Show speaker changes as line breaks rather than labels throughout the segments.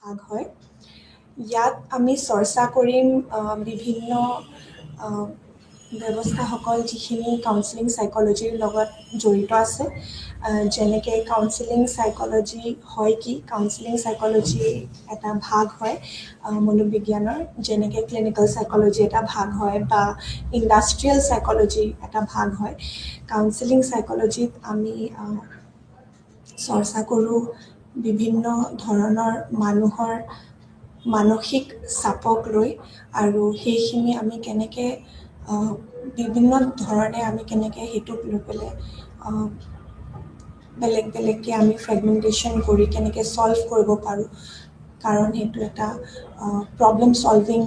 ভাগ হয়। ইয়াত আমি চৰ্চা কৰিম বিভিন্ন ব্যৱস্থাসকল যিখিনি কাউন্সেলিং সাইকোলজিৰ লগত জড়িত আছে, যেনেকৈ কাউন্সেলিং সাইকোলজি হয় কি, কাউন্সেলিং সাইকোলজি এটা ভাগ হয় মনোবিজ্ঞানৰ, যেনেকৈ ক্লিনিকেল সাইকোলজি এটা ভাগ হয় বা ইণ্ডাষ্ট্ৰিয়েল সাইকোলজি এটা ভাগ হয়। কাউন্সেলিং সাইকোলজিত আমি চৰ্চা কৰোঁ বিভিন্ন ধৰণৰ মানুহৰ মানসিক চাপক লৈ, আৰু সেইখিনি আমি কেনেকৈ বিভিন্ন ধৰণে আমি কেনেকৈ সেইটোক লৈ পেলাই বেলেগ বেলেগকৈ আমি ফ্ৰেগমেণ্টেশ্যন কৰি কেনেকৈ ছল্ভ কৰিব পাৰোঁ, কাৰণ সেইটো এটা প্ৰব্লেম ছলভিং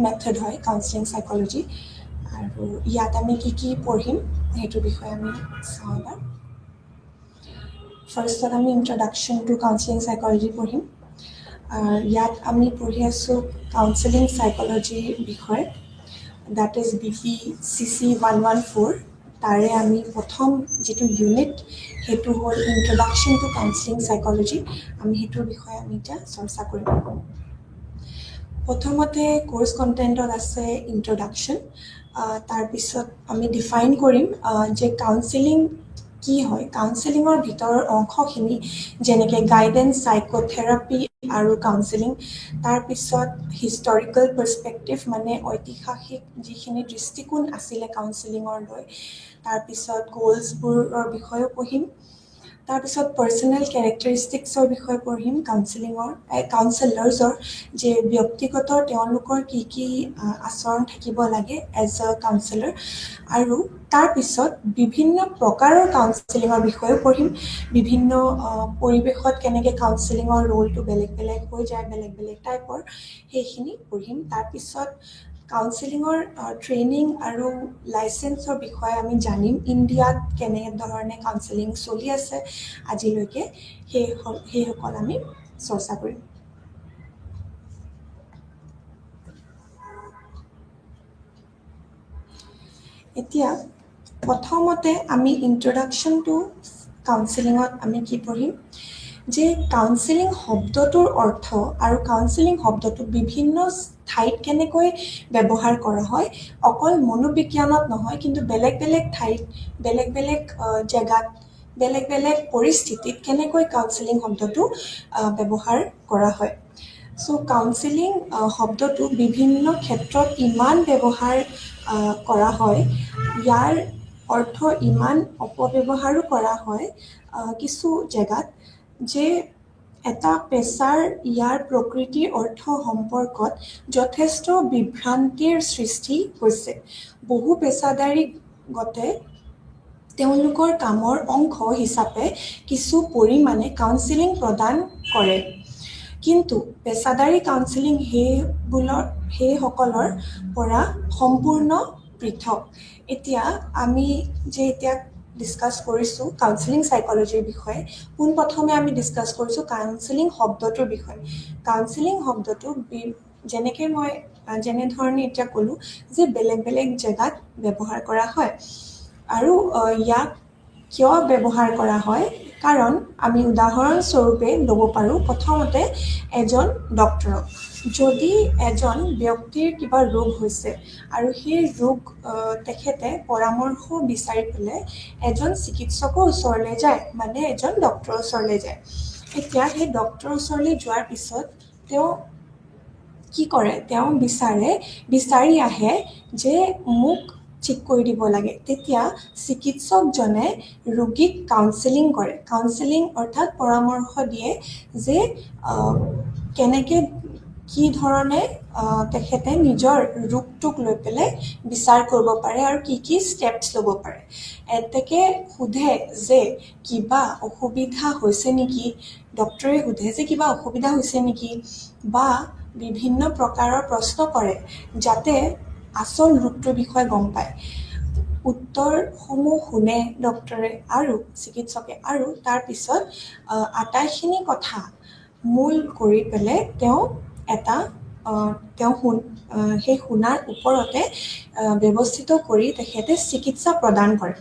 মেথড হয় কাউন্সেলিং সাইকোলজি। আৰু ইয়াত আমি কি পঢ়িম সেইটোৰ বিষয়ে আমি চাওঁ এবাৰ। ফাৰ্ষ্টত আমি ইন্ট্ৰডাকশ্যন টু কাউন্সেলিং সাইকোলজি পঢ়িম। ইয়াত আমি পঢ়ি আছোঁ কাউন্সেলিং সাইকোলজিৰ বিষয়ে, দ্যাট ইজ BPCC 114। তাৰে আমি প্ৰথম যিটো ইউনিট সেইটো হ'ল ইন্ট্ৰডাকশ্যন টু কাউন্সেলিং সাইকোলজি। আমি সেইটোৰ বিষয়ে আমি এতিয়া চৰ্চা কৰিম। প্ৰথমতে কোৰ্চ কণ্টেণ্টত আছে ইন্ট্ৰডাকশ্যন, তাৰপিছত আমি ডিফাইন কৰিম যে কাউন্সেলিং কি হয়। কাউন্সেলিঙৰ ভিতৰৰ অংশখিনি যেনেকৈ গাইডেন্স, সাইকোথেৰাপি আৰু কাউন্সেলিং, তাৰপিছত হিষ্টৰিকেল পাৰ্সপেক্টিভ মানে ঐতিহাসিক যিখিনি দৃষ্টিকোণ আছিলে কাউন্সেলিঙৰ লৈ, তাৰপিছত গ'লছবোৰৰ বিষয়েও পঢ়িম, তাৰপিছত পাৰ্চনেল কেৰেক্টাৰিষ্টিক্সৰ বিষয়ে পঢ়িম কাউন্সেলাৰ্ছৰ, যে ব্যক্তিগত তেওঁলোকৰ কি আচৰণ থাকিব লাগে এজ এ কাউন্সেলাৰ, আৰু তাৰপিছত বিভিন্ন প্ৰকাৰৰ কাউন্সেলিঙৰ বিষয়েও পঢ়িম। বিভিন্ন পৰিৱেশত কেনেকৈ কাউন্সেলিঙৰ ৰোলটো বেলেগ বেলেগ হৈ যায়, বেলেগ বেলেগ টাইপৰ, সেইখিনি পঢ়িম। তাৰপিছত কাউন্সেলিঙৰ ট্ৰেইনিং আৰু লাইচেন্সৰ বিষয়ে আমি জানিম, ইণ্ডিয়াত কেনেধৰণে কাউন্সেলিং চলি আছে আজিলৈকে, সেইসকল আমি চৰ্চা কৰিম। এতিয়া প্ৰথমতে আমি ইন্ট্ৰডাকশ্যন টু কাউন্সেলিঙত আমি কি পঢ়িম, যে কাউন্সেলিং শব্দটোৰ অৰ্থ আৰু কাউন্সেলিং শব্দটো বিভিন্ন ঠাইত কেনেকৈ ব্যৱহাৰ কৰা হয়, অকল মনোবিজ্ঞানত নহয় কিন্তু বেলেগ বেলেগ ঠাইত, বেলেগ বেলেগ জেগাত, বেলেগ বেলেগ পৰিস্থিতিত কেনেকৈ কাউন্সেলিং শব্দটো ব্যৱহাৰ কৰা হয়। চ' কাউন্সেলিং শব্দটো বিভিন্ন ক্ষেত্ৰত ইমান ব্যৱহাৰ কৰা হয়, ইয়াৰ অৰ্থ ইমান অপব্যৱহাৰো কৰা হয় কিছু জেগাত, যে এটা পেছাৰ ইয়াৰ প্ৰকৃতিৰ অৰ্থ সম্পৰ্কত যথেষ্ট বিভ্ৰান্তিৰ সৃষ্টি হৈছে। বহু পেছাদাৰীগতে তেওঁলোকৰ কামৰ অংশ হিচাপে কিছু পৰিমাণে কাউন্সেলিং প্ৰদান কৰে, কিন্তু পেছাদাৰী কাউন্সেলিং সেইসকলৰ পৰা সম্পূৰ্ণ পৃথক। এতিয়া আমি এতিয়া ডিছকাছ কৰিছোঁ কাউন্সেলিং সাইকোলজিৰ বিষয়ে, পোনপ্ৰথমে আমি ডিছকাছ কৰিছোঁ কাউন্সেলিং শব্দটোৰ বিষয়ে। কাউন্সেলিং শব্দটো যেনেকৈ মই যেনেধৰণে এতিয়া ক'লোঁ যে বেলেগ বেলেগ জেগাত ব্যৱহাৰ কৰা হয়, আৰু ইয়াক কিয় ব্যৱহাৰ কৰা হয়, কাৰণ আমি উদাহৰণস্বৰূপে ল'ব পাৰোঁ প্ৰথমতে এজন ডক্টৰক। যদি এজন ব্যক্তিৰ কিবা ৰোগ হৈছে আৰু সেই ৰোগ তেখেতে পৰামৰ্শ বিচাৰি পেলাই এজন চিকিৎসকৰ ওচৰলৈ যায়, মানে এজন ডক্টৰৰ ওচৰলৈ যায়। এতিয়া সেই ডক্টৰৰ ওচৰলৈ যোৱাৰ পিছত তেওঁ কি কৰে, তেওঁ বিচাৰি আহে যে মোক ঠিক কৰি দিব লাগে। তেতিয়া চিকিৎসকজনে ৰোগীক কাউন্সেলিং কৰে। কাউন্সেলিং অৰ্থাৎ পৰামৰ্শ দিয়ে যে কেনেকৈ কি ধৰণে তেখেতে নিজৰ ৰোগটোক লৈ পেলাই বিচাৰ কৰিব পাৰে আৰু কি ষ্টেপছ ল'ব পাৰে। এতেকে সোধে যে কিবা অসুবিধা হৈছে নেকি, ডক্টৰে সোধে যে কিবা অসুবিধা হৈছে নেকি, বা বিভিন্ন প্ৰকাৰৰ প্ৰশ্ন কৰে যাতে আচল ৰোগটোৰ বিষয়ে গম পায়। উত্তৰসমূহ শুনে ডক্টৰে আৰু চিকিৎসকে, আৰু তাৰপিছত আটাইখিনি কথা মূল কৰি পেলাই সেই শুনাৰ ওপৰতে ব্যৱস্থিত কৰি তেখেতে চিকিৎসা প্ৰদান কৰে,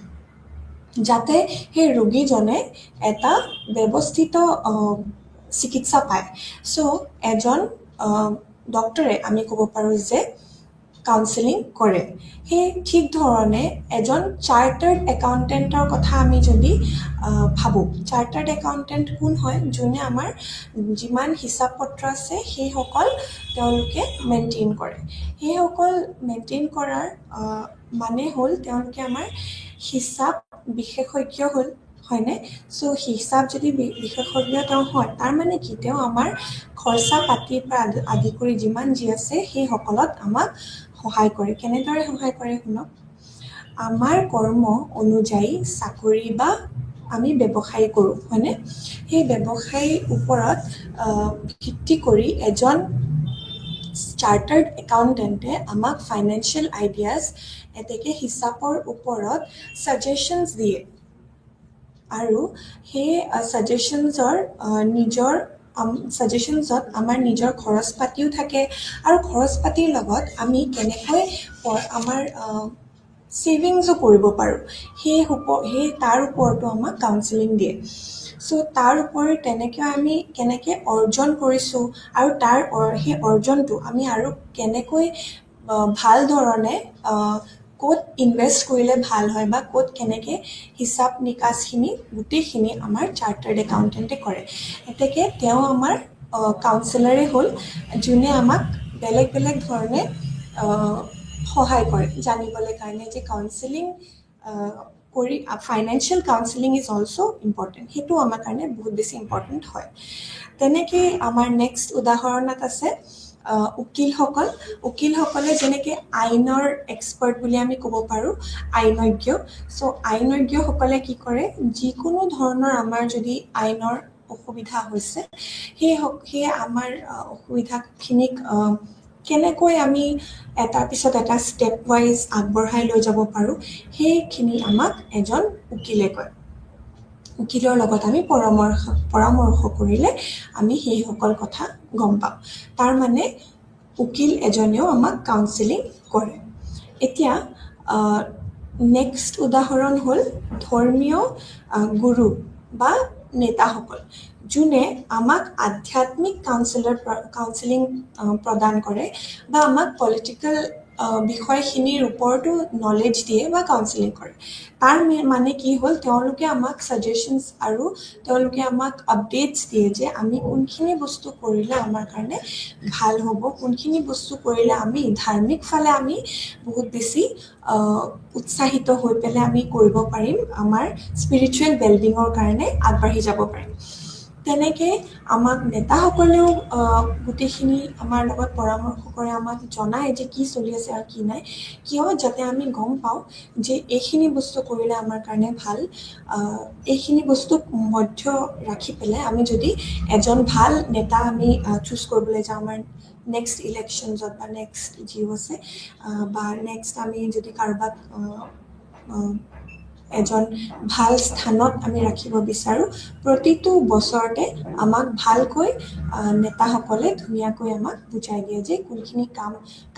যাতে সেই ৰোগীজনে এটা ব্যৱস্থিত চিকিৎসা পায় চ' এজন ডক্টৰে আমি ক'ব পাৰোঁ যে কাউন্সেলিং কৰে সেই ঠিক ধৰণে এজন চাৰ্টাৰ্ড একাউণ্টেণ্টৰ কথা আমি যদি ভাবোঁ চাৰ্টাৰ্ড একাউণ্টেণ্ট কোন হয় যোনে আমাৰ যিমান হিচাপ পত্ৰ আছে সেইসকল তেওঁলোকে মেইনটেইন কৰে সেইসকল মেইনটেইন কৰাৰ মানে হ'ল তেওঁলোকে আমাৰ হিচাপ বিশেষজ্ঞ হ'ল হয়নে চ' হিচাপ যদি বিশেষজ্ঞ তেওঁ হয় তাৰ মানে কি তেওঁ আমাৰ খৰচা পাতিৰ পৰা আদি কৰি যিমান যি আছে সেইসকলত আমাক সহায় কৰে কেনেদৰে সহায় কৰে শুনক আমাৰ কৰ্ম অনুযায়ী চাকৰি বা আমি ব্যৱসায় কৰোঁ হয়নে সেই ব্যৱসায়ৰ ওপৰত ভিত্তি কৰি এজন চাৰ্টাৰ্ড একাউণ্টেণ্টে আমাক ফাইনেন্সিয়েল আইডিয়াছ এতেকে হিচাপৰ ওপৰত ছাজেশ্যনছ দিয়ে আৰু সেই ছাজেশ্যনছৰ ছাজেশ্যনছত আমাৰ নিজৰ খৰচ পাতিও থাকে আৰু খৰচ পাতিৰ লগত আমি কেনেকৈ আমাৰ ছেভিংছো কৰিব পাৰোঁ সেই তাৰ ওপৰতো আমাক কাউন্সেলিং দিয়ে চ' তাৰ উপৰি তেনেকৈ আমি কেনেকৈ অৰ্জন কৰিছোঁ আৰু সেই অৰ্জনটো আমি আৰু কেনেকৈ ভাল ধৰণে ক'ত ইনভেষ্ট কৰিলে ভাল হয় বা ক'ত কেনেকৈ হিচাপ নিকাচখিনি গোটেইখিনি আমাৰ চাৰ্টাৰ্ড একাউণ্টেণ্টে কৰে এতেকে তেওঁ আমাৰ কাউন্সেলাৰে হ'ল যোনে আমাক বেলেগ বেলেগ ধৰণে সহায় কৰে জানিবলৈ কাৰণে যে কাউন্সেলিং কৰি financial counselling is also' important সেইটো আমাৰ কাৰণে বহুত বেছি ইম্পৰ্টেণ্ট হয় তেনেকৈ আমাৰ নেক্সট উদাহৰণত আছে উকিলসকলে যেনেকৈ আইনৰ এক্সপাৰ্ট বুলি আমি ক'ব পাৰোঁ আইনজ্ঞ চ' আইনজ্ঞসকলে কি কৰে যিকোনো ধৰণৰ আমাৰ যদি আইনৰ অসুবিধা হৈছে সেই আমাৰ অসুবিধাখিনিক কেনেকৈ আমি এটাৰ পিছত এটা ষ্টেপ ৱাইজ আগবঢ়াই লৈ যাব পাৰোঁ সেইখিনি আমাক এজন উকিলে কয় উকিলৰ লগত আমি পৰামৰ্শ কৰিলে আমি সেইসকল কথা গম পাওঁ তাৰ মানে উকিল এজনেও আমাক কাউন্সেলিং কৰে এতিয়া নেক্সট উদাহৰণ হ'ল ধৰ্মীয় গুৰু বা নেতাসকল যোনে আমাক আধ্যাত্মিক কাউন্সেলিং প্ৰদান কৰে বা আমাক পলিটিকেল বিষয়খিনিৰ ওপৰতো নলেজ দিয়ে বা কাউন্সেলিং কৰে তাৰ মানে কি হ'ল তেওঁলোকে আমাক ছাজেশ্যনছ আৰু তেওঁলোকে আমাক আপডেটছ দিয়ে যে আমি কোনখিনি বস্তু কৰিলে আমাৰ কাৰণে ভাল হ'ব কোনখিনি বস্তু কৰিলে আমি ধাৰ্মিক ফালে আমি বহুত বেছি উৎসাহিত হৈ পেলাই আমি কৰিব পাৰিম আমাৰ স্পিৰিচুৱেল ৱেলবিঙৰ কাৰণে আগবাঢ়ি যাব পাৰিম তেনেকৈ আমাক নেতাসকলেও গোটেইখিনি আমাৰ লগত পৰামৰ্শ কৰে আমাক জনায় যে কি চলি আছে আৰু কি নাই কিয় যাতে আমি গম পাওঁ যে এইখিনি বস্তু কৰিলে আমাৰ কাৰণে ভাল এইখিনি বস্তুক মধ্য ৰাখি পেলাই আমি যদি এজন ভাল নেতা আমি চুজ কৰিবলৈ যাওঁ আমাৰ নেক্সট ইলেকশ্যনছত বা নেক্সট যি আছে বা নেক্সট আমি যদি কাৰোবাক এজন ভাল স্থানত আমি ৰাখিব বিচাৰোঁ প্ৰতিটো বছৰতে আমাক ভালকৈ নেতাসকলে ধুনীয়াকৈ আমাক বুজাই দিয়ে যে কোনখিনি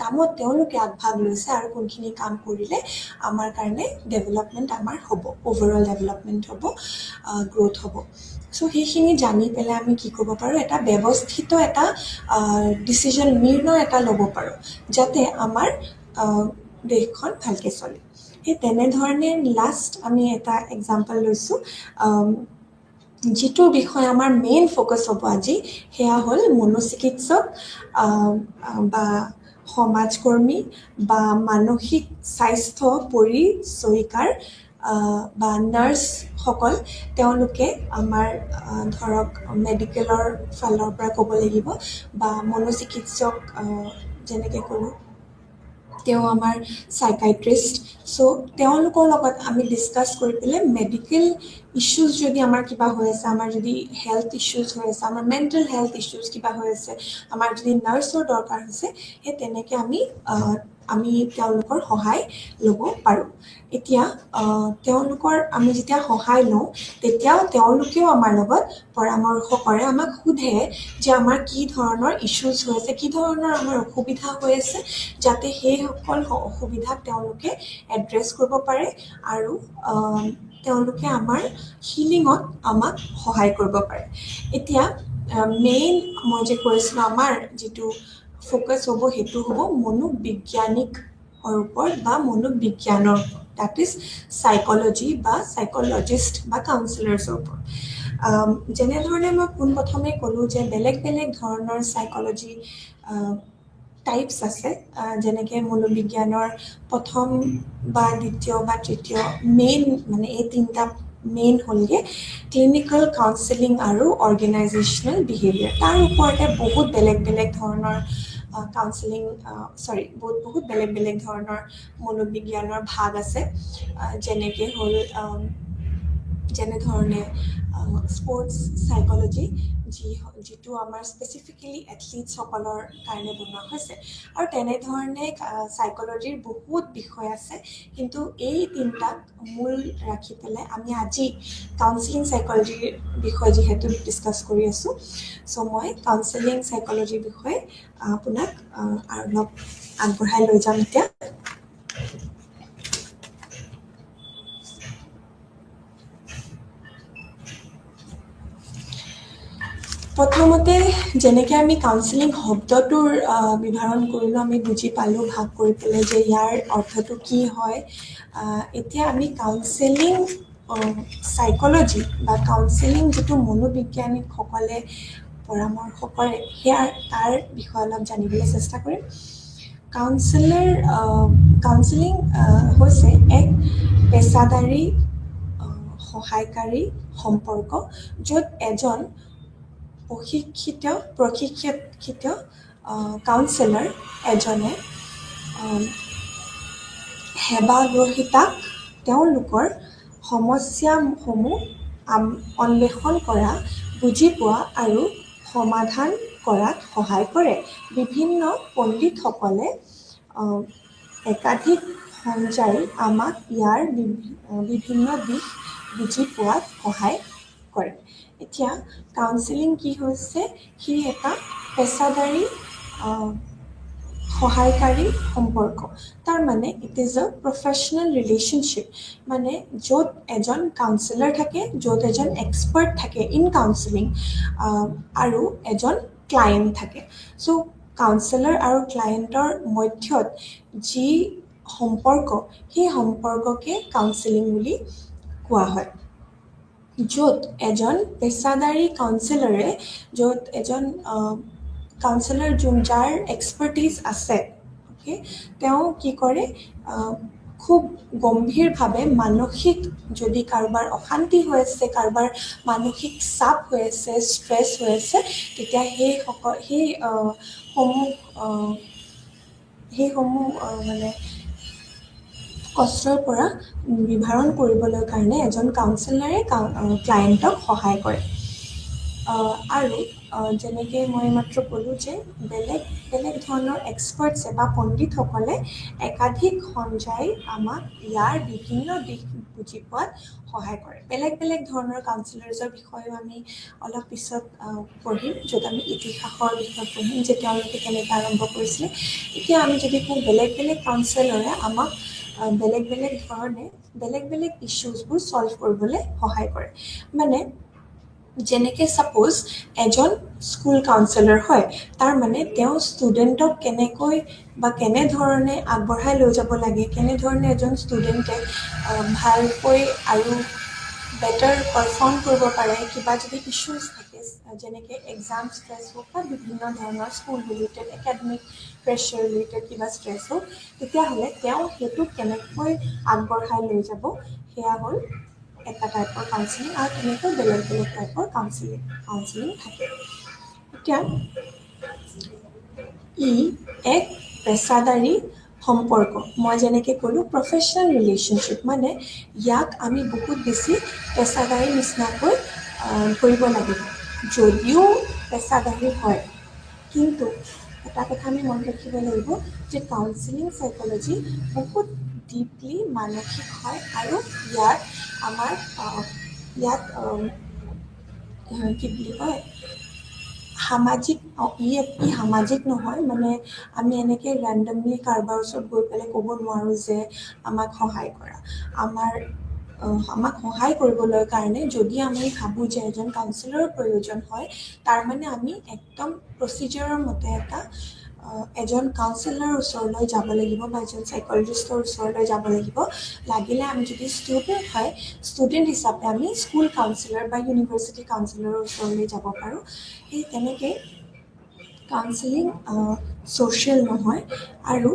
কামত তেওঁলোকে আগভাগ লৈছে আৰু কোনখিনি কাম কৰিলে আমাৰ কাৰণে ডেভেলপমেণ্ট আমাৰ হ'ব অভাৰঅল ডেভেলপমেণ্ট হ'ব গ্ৰ'থ হ'ব চ' সেইখিনি জানি পেলাই আমি কি কৰিব পাৰোঁ এটা ব্যৱস্থিত এটা ডিচিজন নিৰ্ণয় এটা ল'ব পাৰোঁ যাতে আমাৰ দেশখন ভালকৈ চলে সেই তেনেধৰণে লাষ্ট আমি এটা এক্সাম্পল লৈছোঁ যিটো বিষয় আমাৰ মেইন ফ'কাছ হ'ব আজি সেয়া হ'ল মনোচিকিৎসক বা সমাজকৰ্মী বা মানসিক স্বাস্থ্য পৰিচয়িকাৰ বা নাৰ্ছসকল তেওঁলোকে আমাৰ ধৰক মেডিকেলৰ ফালৰ পৰা ক'ব লাগিব বা মনোচিকিৎসক যেনেকৈ ক'লোঁ তেওঁ আমাৰ চাইকাইট্ৰিষ্ট চ' তেওঁলোকৰ লগত আমি ডিছকাছ কৰি পেলাই মেডিকেল ইছ্যুজ যদি আমাৰ কিবা হৈ আছে আমাৰ যদি হেল্থ ইছ্যুজ হৈ আছে আমাৰ মেণ্টেল হেল্থ ইছ্যুজ কিবা হৈ আছে আমাৰ যদি নাৰ্ছৰ দৰকাৰ হৈছে সেই তেনেকৈ আমি তেওঁলোকৰ সহায় ল'ব পাৰোঁ এতিয়া তেওঁলোকৰ আমি যেতিয়া সহায় লওঁ তেতিয়াও তেওঁলোকেও আমাৰ লগত পৰামৰ্শ কৰে আমাক সোধে যে আমাৰ কি ধৰণৰ ইছ্যুজ হৈ আছে কি ধৰণৰ আমাৰ অসুবিধা হৈ আছে যাতে সেইসকল অসুবিধাক তেওঁলোকে এড্ৰেছ কৰিব পাৰে আৰু তেওঁলোকে আমাৰ হিলিঙত আমাক সহায় কৰিব পাৰে এতিয়া মেইন মই যে কৈছিলোঁ আমাৰ যিটো ফ'কাছ হ'ব সেইটো হ'ব মনোবিজ্ঞানিকৰ ওপৰত বা মনোবিজ্ঞানৰ ওপৰত, দ্যাট ইজ চাইক'লজি বা চাইক'লজিষ্ট বা কাউন্সিলাৰ্ছৰ ওপৰত। যেনেধৰণে মই পোনপ্ৰথমে ক'লোঁ যে বেলেগ বেলেগ ধৰণৰ চাইক'লজি টাইপছ আছে, যেনেকৈ মনোবিজ্ঞানৰ প্ৰথম বা দ্বিতীয় বা তৃতীয় মেইন মানে এই তিনিটা মেইন হ'লগৈ ক্লিনিকেল কাউন্সেলিং আৰু অৰ্গেনাইজেশ্যনেল বিহেভিয়াৰ। তাৰ ওপৰতে বহুত বেলেগ বেলেগ ধৰণৰ কাউন্সেলিং বহুত বেলেগ বেলেগ ধৰণৰ মনোবিজ্ঞানৰ ভাগ আছে, যেনেকৈ হ'ল যেনেধৰণে স্পৰ্টছ চাইক'লজি যিটো আমাৰ স্পেচিফিকেলি এথলিটছসকলৰ কাৰণে বনোৱা হৈছে, আৰু তেনেধৰণে চাইক'লজিৰ বহুত বিষয় আছে, কিন্তু এই তিনিটাক মূল ৰাখি পেলাই আমি আজি কাউন্সেলিং চাইক'লজিৰ বিষয়ে যিহেতু ডিছকাছ কৰি আছোঁ, চ' মই কাউন্সেলিং চাইক'লজিৰ বিষয়ে আপোনাক আৰু অলপ আগবঢ়াই লৈ যাম এতিয়া। প্ৰথমতে যেনেকৈ আমি কাউন্সেলিং শব্দটোৰ বিভাৰণ কৰিলোঁ, আমি বুজি পালোঁ ভাগ কৰি পেলাই যে ইয়াৰ অৰ্থটো কি হয়। এতিয়া আমি কাউন্সেলিং চাইক'লজি বা কাউন্সেলিং যিটো মনোবিজ্ঞানিকসকলে পৰামৰ্শ কৰে তাৰ বিষয়ে অলপ জানিবলৈ চেষ্টা কৰিম। কাউন্সেলিং হৈছে এক পেছাদাৰী সহায়কাৰী সম্পৰ্ক, য'ত এজন প্ৰশিক্ষিত কাউন্সেলৰ এজনে সেৱাগ্ৰহীতাক তেওঁলোকৰ সমস্যাসমূহ অন্বেষণ কৰা, বুজি পোৱা আৰু সমাধান কৰাত সহায় কৰে। বিভিন্ন পণ্ডিতসকলে একাধিক সঞ্জাই আমাক ইয়াৰ বিভিন্ন দিশ বুজি পোৱাত সহায় কৰে। এতিয়া কাউন্সেলিং কি হৈছে? সি এটা পেছাদাৰী সহায়কাৰী সম্পৰ্ক। তাৰমানে it is a professional relationship, মানে য'ত এজন কাউন্সেলাৰ থাকে, য'ত এজন এক্সপাৰ্ট থাকে ইন কাউন্সেলিং, আৰু এজন ক্লায়েণ্ট থাকে। চ' কাউন্সেলাৰ আৰু ক্লায়েণ্টৰ মধ্যত যি সম্পৰ্ক, সেই সম্পৰ্ককে কাউন্সেলিং বুলি কোৱা হয়। য'ত এজন পেছাদাৰী কাউন্সেলৰে, য'ত এজন কাউন্সেলাৰ যাৰ এক্সপাৰ্টিজ আছে, অ'কে, তেওঁ কি কৰে, খুব গম্ভীৰভাৱে মানসিক যদি কাৰোবাৰ অশান্তি হৈ আছে, কাৰোবাৰ মানসিক চাপ হৈ আছে, ষ্ট্ৰেছ হৈ আছে, তেতিয়া সেইসমূহ মানে কষ্টৰ পৰা নিবাৰণ কৰিবলৈ কাৰণে এজন কাউন্সেলাৰে ক্লায়েণ্টক সহায় কৰে। আৰু যেনেকৈ মই মাত্ৰ ক'লোঁ যে বেলেগ বেলেগ ধৰণৰ এক্সপাৰ্টছে বা পণ্ডিতসকলে একাধিক সঞ্জাই আমাক ইয়াৰ বিভিন্ন দিশ বুজি পোৱাত সহায় কৰে। বেলেগ বেলেগ ধৰণৰ কাউন্সেলাৰ্ছৰ বিষয়েও আমি অলপ পিছত পঢ়িম, য'ত আমি ইতিহাসৰ বিষয়ে পঢ়িম যে তেওঁলোকে কেনেকৈ আৰম্ভ কৰিছিলে। এতিয়া আমি যদি কওঁ বেলেগ বেলেগ কাউন্সেলৰে আমাক বেলেগ বেলেগ ধৰণে বেলেগ বেলেগ ইছ্যুজবোৰ ছল্ভ কৰিবলৈ সহায় কৰে। মানে যেনেকৈ ছাপ'জ এজন স্কুল কাউন্সেলৰ হয়, তাৰমানে তেওঁ ষ্টুডেণ্টক কেনেকৈ বা কেনেধৰণে আগবঢ়াই লৈ যাব লাগে, কেনেধৰণে এজন ষ্টুডেণ্টে ভালকৈ আৰু বেটাৰ পাৰফৰ্ম কৰিব পাৰে, কিবা যদি ইছ্যুজ থাকে, যেনেকৈ এক্সাম ষ্ট্ৰেছ হওক বা বিভিন্ন ধৰণৰ school related, academic pressure related কিবা ষ্ট্ৰেছ হওক, তেতিয়াহ'লে তেওঁ সেইটো কেনেকৈ আগবঢ়াই লৈ যাব, সেয়া হ'ল এটা টাইপৰ কাউন্সেলিং। আৰু তেনেকৈ বেলেগ বেলেগ টাইপৰ কাউন্সেলিং থাকে। এতিয়া ই এক পেছাদাৰী সম্পৰ্ক, মই যেনেকৈ ক'লোঁ প্ৰফেশ্যনেল ৰিলেশ্যনশ্বিপ, মানে ইয়াক আমি বহুত বেছি পেছাদাৰী নিচিনাকৈ ধৰিব লাগিব। যদিও পেছাদাৰী হয়, কিন্তু এটা কথা আমি মনত ৰাখিব লাগিব যে কাউন্সেলিং চাইক'লজি বহুত ডিপলি মানসিক হয়, আৰু ইয়াত কি বুলি কয়, ই সামাজিক নহয়। মানে আমি এনেকৈ ৰেণ্ডমলি কাৰোবাৰ ওচৰত গৈ পেলাই ক'ব নোৱাৰোঁ যে আমাক সহায় কৰা। আমাৰ আমাক সহায় কৰিবলৈ কাৰণে যদি আমি ভাবোঁ যে এজন কাউন্সিলৰৰ প্ৰয়োজন হয়, তাৰ মানে আমি একদম প্ৰচিডিউৰৰ মতে এজন কাউন্সিলৰৰ ওচৰলৈ যাব লাগিব বা এজন চাইকলজিষ্টৰ ওচৰলৈ যাব লাগিব। লাগিলে আমি যদি ষ্টুডেণ্ট হয়, ষ্টুডেণ্ট হিচাপে আমি স্কুল কাউন্সিলৰ বা ইউনিভাৰ্চিটি কাউন্সিলৰৰ ওচৰলৈ যাব পাৰোঁ। সেই তেনেকৈ কাউন্সিলিং ছ'চিয়েল নহয় আৰু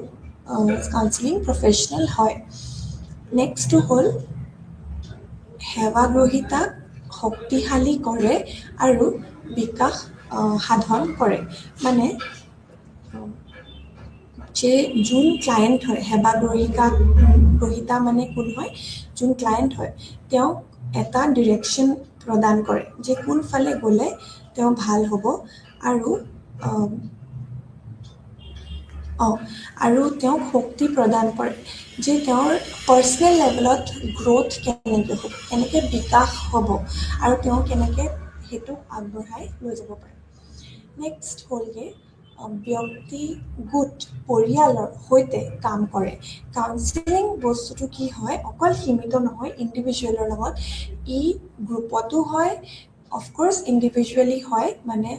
কাউন্সিলিং প্ৰফেশ্যনেল হয়। নেক্সটটো হ'ল সেৱাগ্ৰহীতাক শক্তিশালী কৰে আৰু বিকাশ সাধন কৰে। মানে যে যোন ক্লায়েণ্ট হয়, সেৱাগ্ৰহীতা মানে কোন হয়? যোন ক্লায়েণ্ট হয়, তেওঁক এটা ডিৰেকশ্যন প্ৰদান কৰে যে কোনফালে গ'লে তেওঁ ভাল হ'ব আৰু তেওঁক শক্তি প্ৰদান কৰে যে তেওঁৰ পাৰ্চনেল লেভেলত গ্ৰ'থ কেনেকৈ হ'ব, কেনেকৈ বিকাশ হ'ব আৰু তেওঁ কেনেকৈ সেইটোক আগবঢ়াই লৈ যাব পাৰে। নেক্সট হ'লগৈ ব্যক্তি গোট পৰিয়ালৰ সৈতে কাম কৰে। কাউন্সিলিং বস্তুটো কি হয়, অকল সীমিত নহয় ইণ্ডিভিজুৱেলৰ লগত, ই গ্ৰুপতো হয়, অফক'ৰ্ছ ইণ্ডিভিজুৱেলি হয়, মানে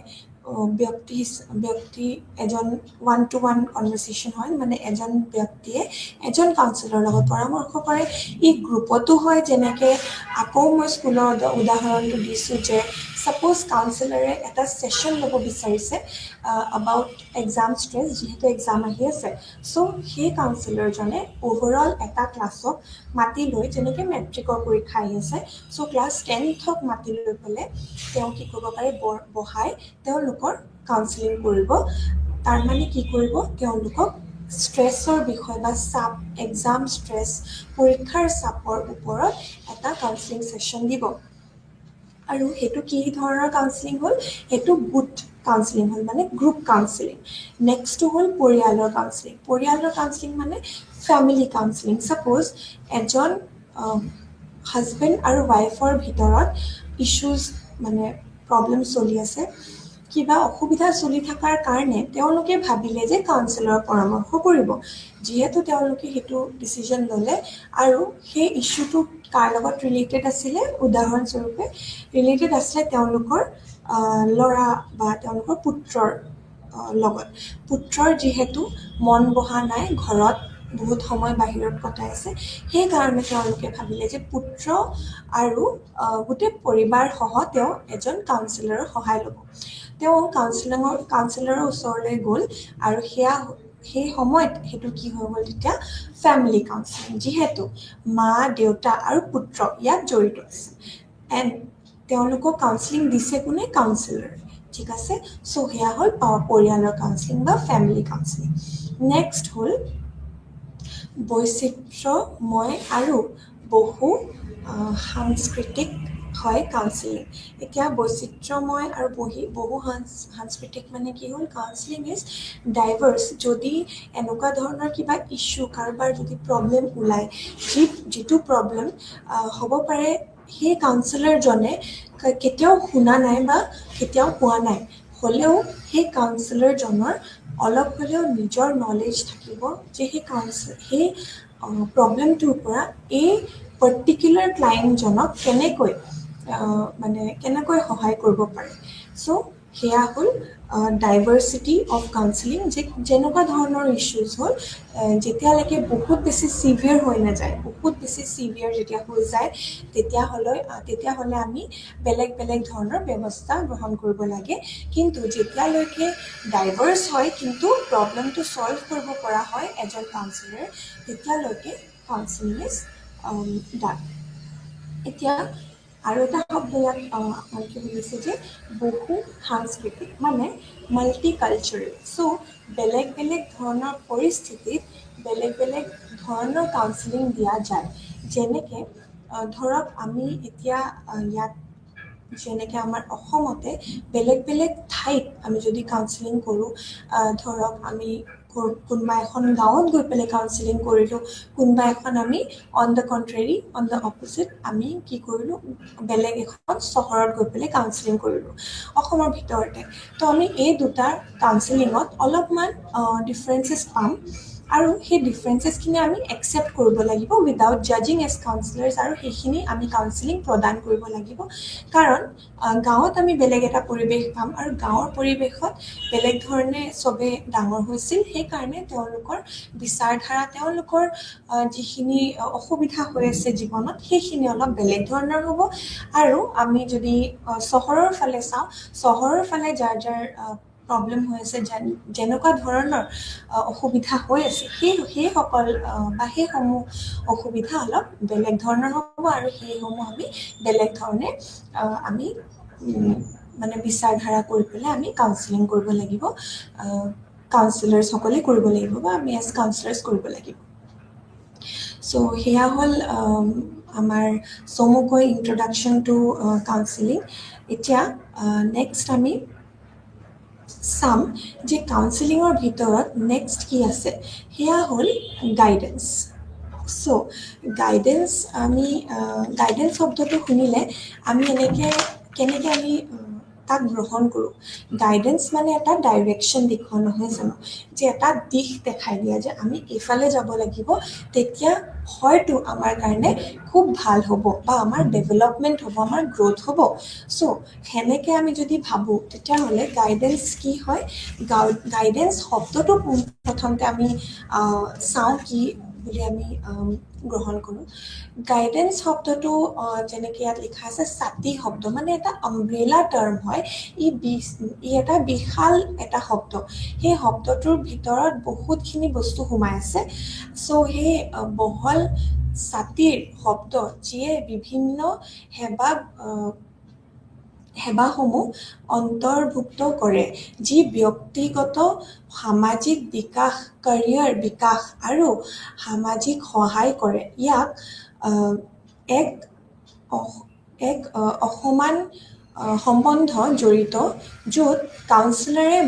ব্যক্তি এজন ওৱান টু ওৱান কনভাৰ্চেশ্যন হয়, মানে এজন ব্যক্তিয়ে এজন কাউন্সিলৰ লগত পৰামৰ্শ কৰে। ই গ্ৰুপতো হয়, যেনেকৈ আকৌ মই স্কুলৰ উদাহৰণটো দিছোঁ যে ছাপ'জ কাউন্সিলাৰে এটা ছেশ্যন ল'ব বিচাৰিছে এবাউট এক্সাম ষ্ট্ৰেছ, যিহেতু এক্সাম আহি আছে। চ' সেই কাউন্সিলৰজনে অভাৰঅল এটা ক্লাছক মাতি লৈ, যেনেকৈ মেট্ৰিকৰ পৰীক্ষা আহি আছে, চ' ক্লাছ 10ক মাতি লৈ পেলাই তেওঁ কি কৰিব পাৰে, বহাই তেওঁলোকৰ কাউন্সিলিং কৰিব। তাৰ মানে কি কৰিব, তেওঁলোকক ষ্ট্ৰেছৰ বিষয় বা চাপ, এক্সাম ষ্ট্ৰেছ, পৰীক্ষাৰ চাপৰ ওপৰত এটা কাউন্সিলিং ছেশ্যন দিব। আৰু সেইটো কি ধৰণৰ কাউন্সিলিং হ'ল, সেইটো গোট কাউন্সিলিং হ'ল, মানে গ্ৰুপ কাউন্সিলিং। নেক্সটটো হ'ল পৰিয়ালৰ কাউন্সিলিং। পৰিয়ালৰ কাউন্সিলিং মানে ফেমিলি কাউন্সিলিং। ছাপ'জ এজন হাজবেণ্ড আৰু ৱাইফৰ ভিতৰত ইছ্যুজ, মানে প্ৰব্লেম চলি আছে, কিবা অসুবিধা চলি থকাৰ কাৰণে তেওঁলোকে ভাবিলে যে কাউন্সিলৰৰ পৰামৰ্শ কৰিব। যিহেতু তেওঁলোকে সেইটো ডিচিজন ল'লে আৰু সেই ইছ্যুটো কাৰ লগত ৰিলেটেড আছিলে, উদাহৰণস্বৰূপে ৰিলেটেড আছিলে তেওঁলোকৰ ল'ৰা বা তেওঁলোকৰ পুত্ৰৰ লগত। পুত্ৰৰ যিহেতু মন বহা নাই, ঘৰত বহুত সময় বাহিৰত কটাই আছে, সেইকাৰণে তেওঁলোকে ভাবিলে যে পুত্ৰ আৰু গোটেই পৰিবাৰসহ তেওঁ এজন কাউন্সিলৰৰ সহায় ল'ব। তেওঁ কাউন্সিলৰৰ ওচৰলৈ গ'ল আৰু সেই সময়ত সেইটো কি হৈ গ'ল, তেতিয়া ফেমিলি কাউন্সিলিং, যিহেতু মা, দেউতা আৰু পুত্ৰ ইয়াত জড়িত আছে। এণ্ড তেওঁলোকক কাউন্সিলিং দিছে কোনে? কাউন্সিলৰ। ঠিক আছে, চ' সেয়া হ'ল পৰিয়ালৰ কাউন্সিলিং বা ফেমিলি কাউন্সিলিং। নেক্সট হ'ল বৈচিত্ৰ্যময় আৰু বহু সাংস্কৃতিক হয় কাউন্সিলিং। এতিয়া বৈচিত্ৰ্যময় আৰু বহু সাংস্কৃতিক মানে কি হ'ল, কাউন্সিলিং ইজ ডাইভাৰ্ছ। যদি এনেকুৱা ধৰণৰ কিবা ইছ্যু, কাৰোবাৰ যদি প্ৰব্লেম ওলায়, যিটো প্ৰব্লেম হ'ব পাৰে সেই কাউন্সিলৰজনে কেতিয়াও শুনা নাই বা কেতিয়াও পোৱা নাই, হ'লেও সেই কাউন্সিলৰজনৰ অলপ হ'লেও নিজৰ নলেজ থাকিব যে সেই প্ৰব্লেমটোৰ পৰা এই পাৰ্টিকুলাৰ ক্লায়েণ্টজনক কেনেকৈ সহায় কৰিব পাৰে। চ' সেয়া হ'ল ডাইভাৰ্চিটি অফ কাউন্সিলিং। যেনেকুৱা ধৰণৰ ইছ্যুজ হ'ল, যেতিয়ালৈকে বহুত বেছি ছিভিয়াৰ হৈ নাযায়, বহুত বেছি ছিভিয়াৰ যেতিয়া হৈ যায়, তেতিয়াহ'লে আমি বেলেগ বেলেগ ধৰণৰ ব্যৱস্থা গ্ৰহণ কৰিব লাগে। কিন্তু যেতিয়ালৈকে ডাইভাৰ্ছ হয় কিন্তু প্ৰব্লেমটো ছল্ভ কৰিব পৰা হয় এজন কাউন্সিলাৰে, তেতিয়ালৈকে কাউন্সিলিং ইজ ডান। এতিয়া আৰু এটা শব্দ ইয়াত আপোনালোকে শুনিছে যে বহু সাংস্কৃতিক, মানে মাল্টি কালচাৰেল। চ' বেলেগ বেলেগ ধৰণৰ পৰিস্থিতিত বেলেগ বেলেগ ধৰণৰ কাউন্সিলিং দিয়া যায়। যেনেকৈ ধৰক আমি এতিয়া ইয়াত, যেনেকৈ আমাৰ অসমতে বেলেগ বেলেগ ঠাইত আমি যদি কাউন্সিলিং কৰোঁ, ধৰক আমি কোনোবা এখন গাঁৱত গৈ পেলাই কাউন্সিলিং কৰিলোঁ, কোনোবা এখন আমি অন দ্য অপজিট আমি কি কৰিলোঁ, বেলেগ এখন চহৰত গৈ পেলাই কাউন্সিলিং কৰিলোঁ অসমৰ ভিতৰতে। তো আমি এই দুটা কাউন্সিলিঙত অলপমান ডিফাৰেঞ্চেছ পাম। আৰু সেই ডিফাৰেঞ্চেছখিনি আমি একচেপ্ট কৰিব লাগিব উইদাউট জাজিং এজ কাউন্সিলাৰ্ছ আৰু সেইখিনি আমি কাউন্সিলিং প্ৰদান কৰিব লাগিব কাৰণ গাঁৱত আমি বেলেগ এটা পৰিৱেশ পাম আৰু গাঁৱৰ পৰিৱেশত বেলেগ ধৰণে চবে ডাঙৰ হৈছিল সেইকাৰণে তেওঁলোকৰ বিচাৰধাৰা তেওঁলোকৰ যিখিনি অসুবিধা হৈ আছে জীৱনত সেইখিনি অলপ বেলেগ ধৰণৰ হ'ব আৰু আমি যদি চহৰৰ ফালে চাওঁ চহৰৰ ফালে যাৰ প্ৰব্লেম হৈ আছে যেনেকুৱা ধৰণৰ অসুবিধা হৈ আছে সেইসকল বা সেইসমূহ অসুবিধা অলপ বেলেগ ধৰণৰ হ'ব আৰু সেইসমূহ আমি বেলেগ ধৰণে আমি মানে বিচাৰধাৰা কৰি পেলাই আমি কাউন্সিলিং কৰিব লাগিব কাউন্সিলাৰ্ছসকলে কৰিব লাগিব বা আমি এজ কাউন্সিলাৰ্ছ কৰিব লাগিব চ' সেয়া হ'ল আমাৰ চমুকৈ ইন্ট্ৰডাকশ্যন টু কাউন্সিলিং এতিয়া নেক্সট আমি চাম যে কাউন্সিলিঙৰ ভিতৰত নেক্সট কি আছে সেয়া হ'ল গাইডেন্স চ' গাইডেন্স আমি গাইডেন্স শব্দটো শুনিলে আমি কেনেকৈ আমি তাক গ্ৰহণ কৰোঁ গাইডেন্স মানে এটা ডাইৰেকশ্যন দেখুওৱা নহয় জানো যে এটা দিশ দেখাই দিয়া যে আমি এইফালে যাব লাগিব তেতিয়া হয়তো আমাৰ কাৰণে খুব ভাল হ'ব বা আমাৰ ডেভেলপমেণ্ট হ'ব আমাৰ গ্ৰ'থ হ'ব চ' সেনেকৈ আমি যদি ভাবোঁ তেতিয়াহ'লে গাইডেন্স কি হয় গাইডেন্স শব্দটো প্ৰথমতে আমি চাওঁ কি বুলি আমি গ্ৰহণ কৰোঁ গাইডেন্স শব্দটো যেনেকৈ ইয়াত লিখা আছে ছাতি শব্দ মানে এটা আমব্ৰেলা টাৰ্ম হয় ই এটা বিশাল এটা শব্দ সেই শব্দটোৰ ভিতৰত বহুতখিনি বস্তু সোমাই আছে চ' সেই বহল ছাতিৰ শব্দ যিয়ে বিভিন্ন সেৱাসমূহ অন্তৰ্ভুক্ত কৰে যি ব্যক্তিগত সামাজিক বিকাশ কেৰিয়াৰ বিকাশ আৰু সামাজিক সহায় কৰে ইয়াক এক অসমান সম্বন্ধ জড়িত য'ত কাউন্সিলাৰে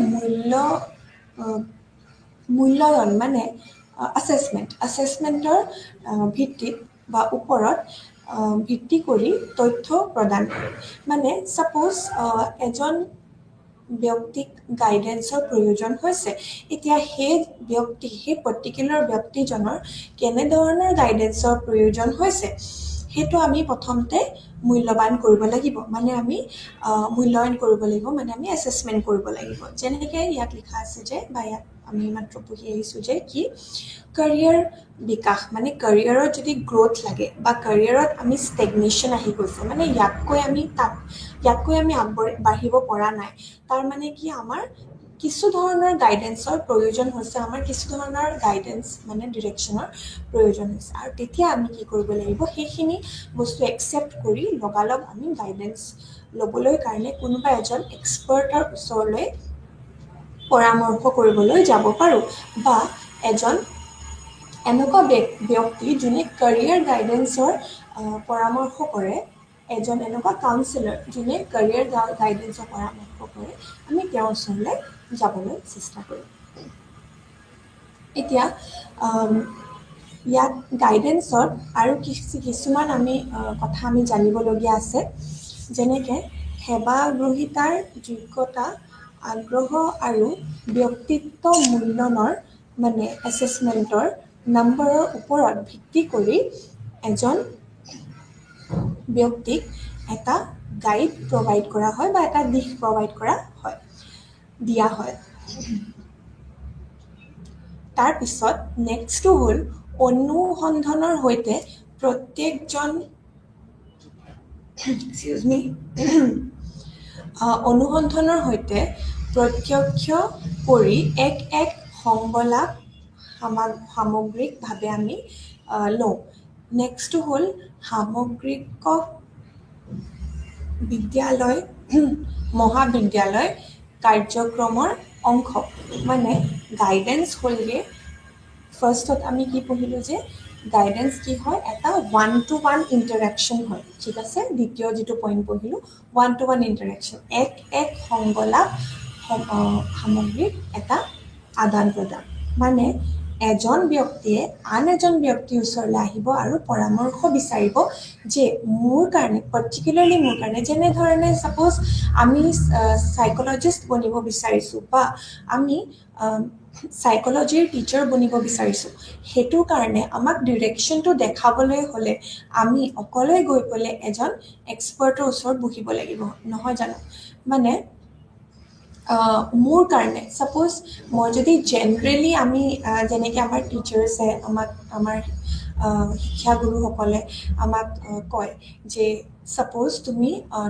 মূল্যায়ন মানে আছেছমেণ্টৰ ভিত্তিত বা ওপৰত ভিত্তি কৰি তথ্য প্ৰদান কৰে মানে ছাপ'জ এজন ব্যক্তিক গাইডেন্সৰ প্ৰয়োজন হৈছে এতিয়া সেই পাৰ্টিকুলাৰ ব্যক্তিজনৰ কেনেধৰণৰ গাইডেন্সৰ প্ৰয়োজন হৈছে সেইটো আমি প্ৰথমতে মূল্যবান কৰিব লাগিব মানে আমি মূল্যায়ন কৰিব লাগিব মানে আমি এছেছমেণ্ট কৰিব লাগিব যেনেকৈ ইয়াত লিখা আছে যে বা ইয়াত আমি মাত্ৰ পঢ়ি আহিছোঁ যে কি কেৰিয়াৰ বিকাশ মানে কেৰিয়াৰত যদি গ্ৰ'থ লাগে বা কেৰিয়াৰত আমি ষ্টেগনেশ্যন আহি গৈছে মানে ইয়াতকৈ আমি আগবাঢ়িব পৰা নাই তাৰ মানে কি আমাৰ কিছু ধৰণৰ গাইডেন্সৰ প্ৰয়োজন হৈছে আমাৰ কিছু ধৰণৰ গাইডেন্স মানে ডিৰেকশ্যনৰ প্ৰয়োজন হৈছে আৰু তেতিয়া আমি কি কৰিব লাগিব সেইখিনি বস্তু একচেপ্ট কৰি লগালগ আমি গাইডেন্স ল'বলৈ কাৰণে কোনোবা এজন এক্সপাৰ্টৰ ওচৰলৈ পৰামৰ্শ কৰিবলৈ যাব পাৰোঁ বা এজন এনেকুৱা ব্যক্তি যোনে কেৰিয়াৰ গাইডেন্সৰ পৰামৰ্শ কৰে এজন এনেকুৱা কাউন্সিলাৰ যোনে কেৰিয়াৰ গাইডেন্সৰ পৰামৰ্শ কৰে আমি তেওঁৰ ওচৰলৈ যাবলৈ চেষ্টা কৰিম এতিয়া ইয়াত গাইডেন্সত আৰু কিছুমান আমি কথা আমি জানিবলগীয়া আছে যেনেকৈ সেৱাগ্ৰহীতাৰ যোগ্যতা আগ্ৰহ আৰু ব্যক্তিত্ব মূল্যায়নৰ মানে এছেছমেণ্টৰ নম্বৰৰ ওপৰত ভিত্তি কৰি এজন ব্যক্তিক এটা গাইড প্ৰভাইড কৰা হয় বা এটা দিশ প্ৰভাইড দিয়া হয় তাৰপিছত নেক্সটটো হ'ল অনুসন্ধানৰ সৈতে প্ৰত্যেকজন অনুসন্ধানৰ সৈতে প্ৰত্যক্ষ কৰি এক সংলাপ সামগ্ৰিকভাৱে আমি লওঁ নেক্সটটো হ'ল সামগ্ৰিক বিদ্যালয় মহাবিদ্যালয় কাৰ্যক্ৰমৰ অংশ মানে গাইডেন্স হ'লগৈ ফাৰ্ষ্টত আমি কি পঢ়িলোঁ যে গাইডেন্স কি হয় এটা ওৱান ইণ্টাৰেকশ্যন হয় ঠিক আছে দ্বিতীয় যিটো পইণ্ট পঢ়িলোঁ ওৱান ইণ্টাৰেকশ্যন এক সংলাপ সামগ্ৰিক এটা আদান প্ৰদান মানে এজন ব্যক্তিয়ে আন এজন ব্যক্তিৰ ওচৰলৈ আহিব আৰু পৰামৰ্শ বিচাৰিব যে মোৰ কাৰণে পাৰ্টিকুলাৰলি মোৰ কাৰণে যেনেধৰণে ছাপোজ আমি সাইকোলজিষ্ট বনিব বিচাৰিছোঁ বা আমি সাইকোলজিৰ টিচাৰ বনিব বিচাৰিছোঁ সেইটো কাৰণে আমাক ডিৰেকশ্যনটো দেখাবলৈ হ'লে আমি অকলে গৈ পেলাই এজন এক্সপাৰ্টৰ ওচৰত বহিব লাগিব নহয় জানো মানে মোৰ কাৰণে ছাপোজ মই যদি জেনেৰেলি আমি যেনেকৈ আমাৰ টিচাৰ্ছে আমাৰ শিক্ষাগুৰুসকলে আমাক কয় যে ছাপোজ তুমি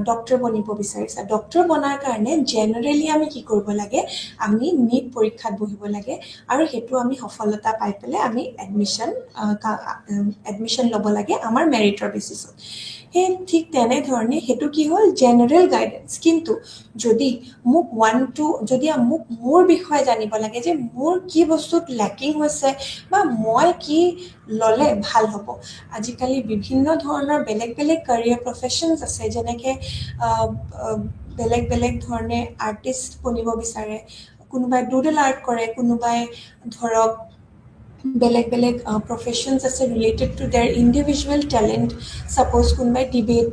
ডক্টৰ বনিব বিচাৰিছা ডক্টৰ বনাৰ কাৰণে জেনেৰেলি আমি কি কৰিব লাগে আমি নীট পৰীক্ষাত বহিব লাগে আৰু সেইটো আমি সফলতা পাই পেলাই আমি এডমিশ্যন ল'ব লাগে আমাৰ মেৰিটৰ বেচিছত সেই ঠিক তেনেধৰণে সেইটো কি হ'ল জেনেৰেল গাইডেন্স কিন্তু যদি মোক যদি মোক মোৰ বিষয়ে জানিব লাগে যে মোৰ কি বস্তুত লেকিং হৈছে বা মই কি ল'লে ভাল হ'ব আজিকালি বিভিন্ন ধৰণৰ বেলেগ বেলেগ কেৰিয়াৰ প্ৰফেশ্যনছ আছে যেনেকৈ বেলেগ বেলেগ ধৰণে আৰ্টিষ্ট বনিব বিচাৰে কোনোবাই ডুডল আৰ্ট কৰে কোনোবাই ধৰক বেলেগ বেলেগ প্ৰফেশ্যনছ আছে related to their individual talent suppose কোনোবাই ডিবেট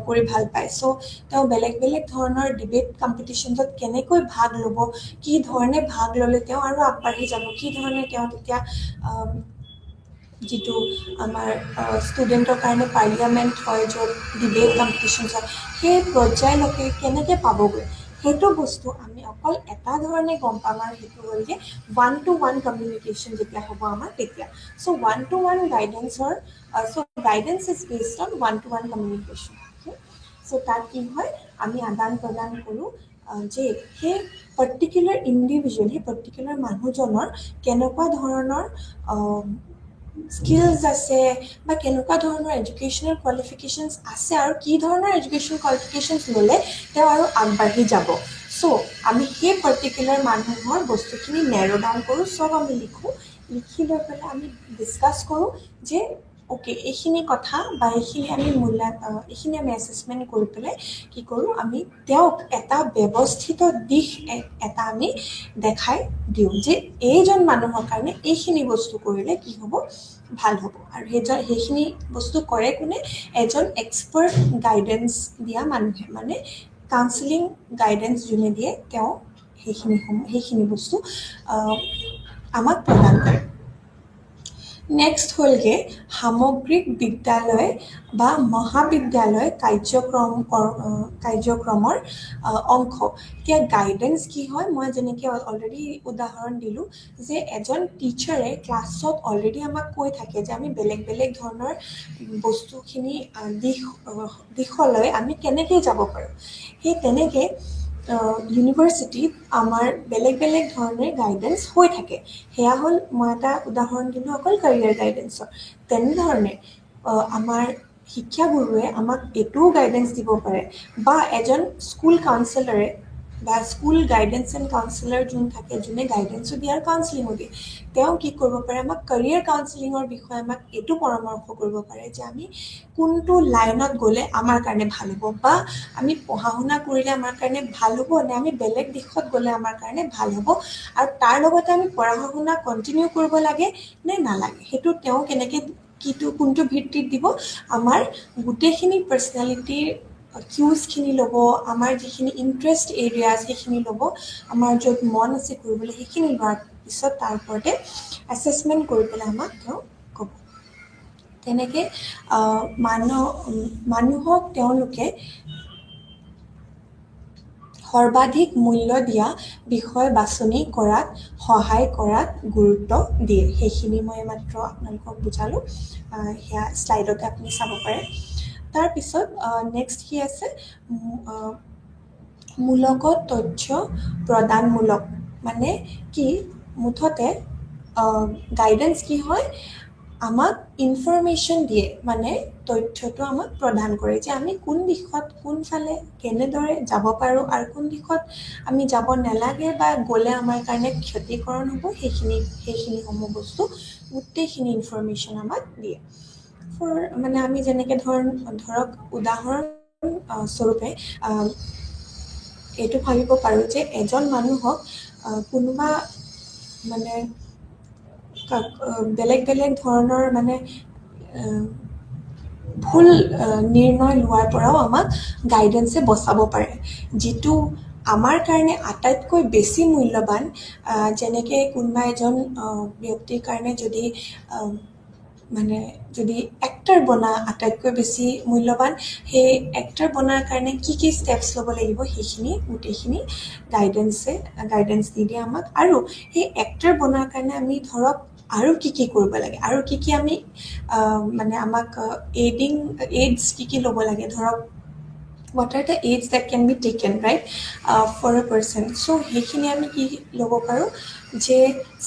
কৰি ভাল পায় চ' তেওঁ বেলেগ বেলেগ ধৰণৰ ডিবেট কম্পিটিশ্যনছত কেনেকৈ ভাগ ল'ব কি ধৰণে ভাগ ল'লে তেওঁ আৰু আগবাঢ়ি যাব কি ধৰণে তেওঁ তেতিয়া যিটো আমাৰ ষ্টুডেণ্টৰ কাৰণে পাৰ্লিয়ামেণ্ট হয় য'ত ডিবেট কম্পিটিশ্যনছ হয় সেই পৰ্যায়লৈকে কেনেকৈ পাবগৈ সেইটো বস্তু আমি অকল এটা ধৰণে গম পাম আৰু সেইটো হ'ল যে ওৱান কমিউনিকেশ্যন যেতিয়া হ'ব আমাৰ তেতিয়া চ' ওৱান গাইডেন্সৰ guidance is based on one communication so' তাত কি হয় আমি আদান প্ৰদান কৰোঁ যে সেই পাৰ্টিকুলাৰ ইণ্ডিভিজুৱেল সেই পাৰ্টিকুলাৰ মানুহজনৰ কেনেকুৱা ধৰণৰ স্কিলছ আছে বা কেনেকুৱা ধৰণৰ এডুকেশ্যনেল কোৱালিফিকেশ্যনছ আছে আৰু কি ধৰণৰ এডুকেশ্যনেল কোৱালিফিকেশ্যনছ ল'লে তেওঁ আৰু আগবাঢ়ি যাব চ' আমি সেই পাৰ্টিকুলাৰ মানুহৰ বস্তুখিনি নেৰ' ডাউন কৰোঁ চব আমি লিখোঁ লিখি লৈ পেলাই আমি ডিছকাছ কৰোঁ যে অ'কে এইখিনি কথা বা এইখিনি আমি এইখিনি আমি এছেছমেণ্ট কৰি পেলাই কি কৰোঁ আমি তেওঁক এটা ব্যৱস্থিত দিশ এটা আমি দেখাই দিওঁ যে এইজন মানুহৰ কাৰণে এইখিনি বস্তু কৰিলে কি হ'ব ভাল হ'ব আৰু সেইখিনি বস্তু কৰে কোনে এজন এক্সপাৰ্ট গাইডেন্স দিয়া মানুহে মানে কাউন্সেলিং গাইডেন্স যোনে দিয়ে তেওঁ সেইখিনি বস্তু আমাক প্ৰদান কৰে নেক্সট হ'লগৈ সামগ্ৰিক বিদ্যালয় বা মহাবিদ্যালয় কাৰ্যক্ৰমৰ অংশ এতিয়া গাইডেন্স কি হয় মই যেনেকৈ অলৰেডি উদাহৰণ দিলোঁ যে এজন টিচাৰে ক্লাছত অলৰেডি আমাক কৈ থাকে যে আমি বেলেগ বেলেগ ধৰণৰ বস্তুখিনি দিশলৈ আমি কেনেকৈ যাব পাৰোঁ সেই তেনেকৈ ইউনিভাৰ্চিটিত আমাৰ বেলেগ বেলেগ ধৰণে গাইডেন্স হৈ থাকে সেয়া হ'ল মই এটা উদাহৰণ দিলোঁ অকল কেৰিয়াৰ গাইডেন্সৰ তেনেধৰণে আমাৰ শিক্ষাগুৰুৱে আমাক এইটোও গাইডেন্স দিব পাৰে বা এজন স্কুল কাউন্সেলৰে বা স্কুল গাইডেন্স এণ্ড কাউন্সেলৰ যোন থাকে যোনে গাইডেন্সো দিয়ে আৰু কাউন্সেলিঙো দিয়ে তেওঁ কি কৰিব পাৰে আমাক কেৰিয়াৰ কাউন্সেলিঙৰ বিষয়ে আমাক এইটো পৰামৰ্শ কৰিব পাৰে যে আমি কোনটো লাইনত গ'লে আমাৰ কাৰণে ভাল হ'ব বা আমি পঢ়া শুনা কৰিলে আমাৰ কাৰণে ভাল হ'ব নে আমি বেলেগ দিশত গ'লে আমাৰ কাৰণে ভাল হ'ব আৰু তাৰ লগতে আমি পঢ়া শুনা কণ্টিনিউ কৰিব লাগে নে নালাগে সেইটো তেওঁ কেনেকৈ কোনটো ভিত্তিত দিব আমাৰ গোটেইখিনি পাৰ্চনেলিটিৰ কিউজখিনি ল'ব আমাৰ যিখিনি ইণ্টাৰেষ্ট এৰিয়াজ সেইখিনি ল'ব আমাৰ য'ত মন আছে কৰিবলৈ সেইখিনি লোৱাৰ পিছত তাৰ ওপৰতে এছেছমেণ্ট কৰি পেলাই আমাক তেওঁ ক'ব তেনেকৈ মানুহক তেওঁলোকে সৰ্বাধিক মূল্য দিয়া বিষয় বাছনি কৰাত সহায় কৰাত গুৰুত্ব দিয়ে সেইখিনি মই মাত্ৰ আপোনালোকক বুজালোঁ সেয়া শ্লাইডতে আপুনি চাব পাৰে তাৰপিছত নেক্সট কি আছে মূলগত তথ্য প্ৰদানমূলক মানে কি মুঠতে গাইডেন্স কি হয় আমাক ইনফৰমেশ্যন দিয়ে মানে তথ্যটো আমাক প্ৰদান কৰে যে আমি কোন দিশত কোনফালে কেনেদৰে যাব পাৰোঁ আৰু কোন দিশত আমি যাব নালাগে বা গ'লে আমাৰ কাৰণে ক্ষতিকৰণ হ'ব সেইখিনিসমূহ বস্তু গোটেইখিনি ইনফৰমেশ্যন আমাক দিয়ে মানে আমি যেনেকৈ ধৰক উদাহৰণ স্বৰূপে এইটো ভাবিব পাৰোঁ যে এজন মানুহক কোনোবা মানে বেলেগ বেলেগ ধৰণৰ মানে ভুল নিৰ্ণয় লোৱাৰ পৰাও আমাক গাইডেন্সে বচাব পাৰে, যিটো আমাৰ কাৰণে আটাইতকৈ বেছি মূল্যৱান। যেনেকৈ কোনোবা এজন ব্যক্তিৰ কাৰণে যদি মানে যদি এক্টৰ বনা আটাইতকৈ বেছি মূল্যৱান, সেই এক্টৰ বনাৰ কাৰণে কি কি ষ্টেপছ ল'ব লাগিব সেইখিনি গোটেইখিনি গাইডেন্স দি দিয়ে আমাক। আৰু সেই এক্টৰ বনাৰ কাৰণে আমি ধৰক আৰু কি কি কৰিব লাগে, আৰু কি কি আমি মানে আমাক এইডছ কি কি ল'ব লাগে, ধৰক what are the aids that can be taken, right, for a person. So সেইখিনি আমি কি ল'ব পাৰোঁ যে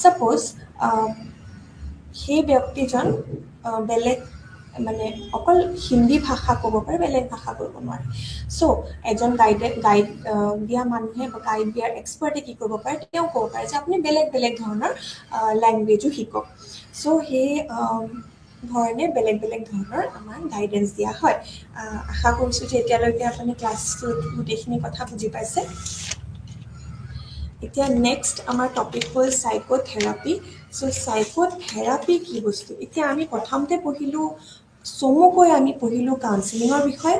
suppose সেই ব্যক্তিজন বেলেগ মানে অকল হিন্দী ভাষা ক'ব পাৰে, বেলেগ ভাষা ক'ব নোৱাৰে। চ' এজন গাইড দিয়া মানুহে বা গাইড দিয়াৰ এক্সপাৰ্টে কি কৰিব পাৰে, তেওঁ ক'ব পাৰে যে আপুনি বেলেগ বেলেগ ধৰণৰ লেংগুৱেজো শিকক। চ' সেই ধৰণে বেলেগ বেলেগ ধৰণৰ আমাৰ গাইডেন্স দিয়া হয়। আশা কৰিছোঁ যে এতিয়ালৈকে আপুনি ক্লাছটোত গোটেইখিনি কথা বুজি পাইছে। এতিয়া নেক্সট আমাৰ টপিক হ'ল চাইক'থেৰাপি। চ' চাইক'থেৰাপি কি বস্তু, এতিয়া আমি প্ৰথমতে চমুকৈ আমি পঢ়িলোঁ কাউন্সিলিঙৰ বিষয়ে,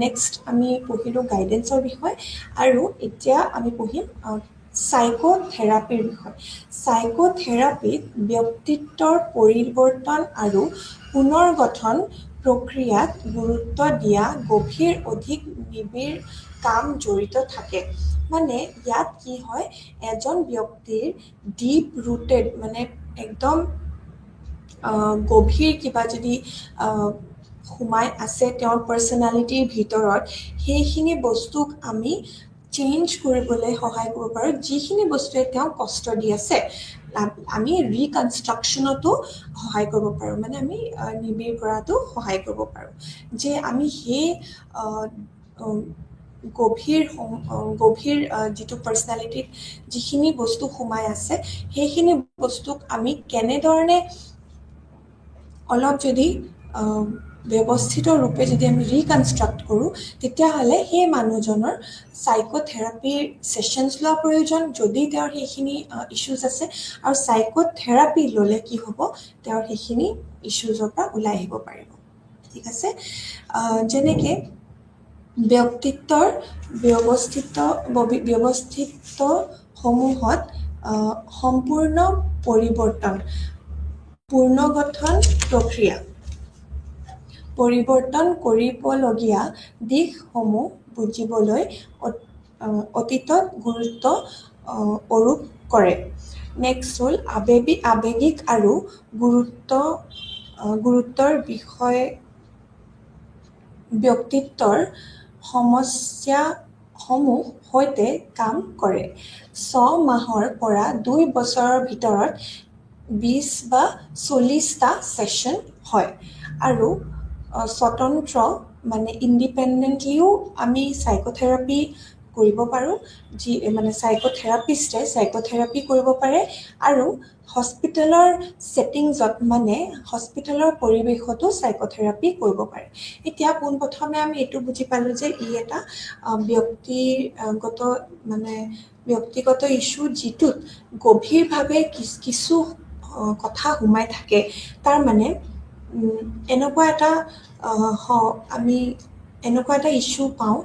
নেক্সট আমি পঢ়িলোঁ গাইডেন্সৰ বিষয়ে, আৰু এতিয়া আমি পঢ়িম চাইক'থেৰাপিৰ বিষয়ে। চাইক'থেৰাপিত ব্যক্তিত্বৰ পৰিৱৰ্তন আৰু পুনৰ্গঠন প্ৰক্ৰিয়াত গুৰুত্ব দিয়া অধিক নিবিড় কাম জড়িত থাকে। মানে ইয়াত কি হয়, এজন ব্যক্তিৰ ডিপ ৰুটেড মানে একদম গভীৰ কিবা যদি সোমাই আছে তেওঁৰ পাৰ্চনেলিটিৰ ভিতৰত, সেইখিনি বস্তুক আমি চেঞ্জ কৰিবলৈ সহায় কৰিব পাৰোঁ। যিখিনি বস্তুৱে তেওঁক কষ্ট দি আছে আমি ৰিকনষ্ট্ৰাকশ্যনতো সহায় কৰিব পাৰোঁ, মানে আমি নিবিড় কৰাতো সহায় কৰিব পাৰোঁ। যে আমি সেই গভীৰ যিটো পাৰ্চনেলিটিত যিখিনি বস্তু সোমাই আছে, সেইখিনি বস্তুক আমি কেনেধৰণে অলপ যদি ব্যৱস্থিত ৰূপে যদি আমি ৰিকনষ্ট্ৰাক্ট কৰোঁ, তেতিয়াহ'লে সেই মানুহজনৰ চাইক'থেৰাপিৰ ছেশ্যনছ লোৱা প্ৰয়োজন, যদি তেওঁৰ সেইখিনি ইছ্যুজ আছে। আৰু চাইক'থেৰাপি ল'লে কি হ'ব, তেওঁৰ সেইখিনি ইছ্যুজৰ পৰা ওলাই আহিব পাৰিব। ঠিক আছে, যেনেকৈ ব্যক্তিত্বৰ ব্যৱস্থিতসমূহত সম্পূৰ্ণ পৰিৱৰ্তন, পুনৰ্গঠন প্ৰক্ৰিয়া, পৰিৱৰ্তন কৰিবলগীয়া দিশসমূহ বুজিবলৈ অতীতত গুৰুত্ব আৰোপ কৰে। নেক্সট হ'ল আৱেগিক আৰু গুৰুত্বৰ বিষয় ব্যক্তিত্বৰ সমস্যাসমূহ সৈতে কাম কৰে। 6 মাহৰ পৰা 2 বছৰৰ ভিতৰত 20 বা 40টা ছেশ্যন হয়। আৰু স্বতন্ত্ৰ মানে ইণ্ডিপেণ্ডেণ্টলিও আমি চাইক'থেৰাপি কৰিব পাৰোঁ, যি মানে চাইক'থেৰাপিষ্টে চাইক'থেৰাপি কৰিব পাৰে। আৰু হস্পিটেলৰ ছেটিংছত মানে হস্পিটেলৰ পৰিৱেশতো চাইক'থেৰাপি কৰিব পাৰে। এতিয়া পোনপ্ৰথমে আমি এইটো বুজি পালোঁ যে ই এটা ব্যক্তিগত ইছ্যু, যিটোত গভীৰভাৱে কিছু কথা সোমাই থাকে। তাৰ মানে আমি এনেকুৱা এটা ইছ্যু পাওঁ,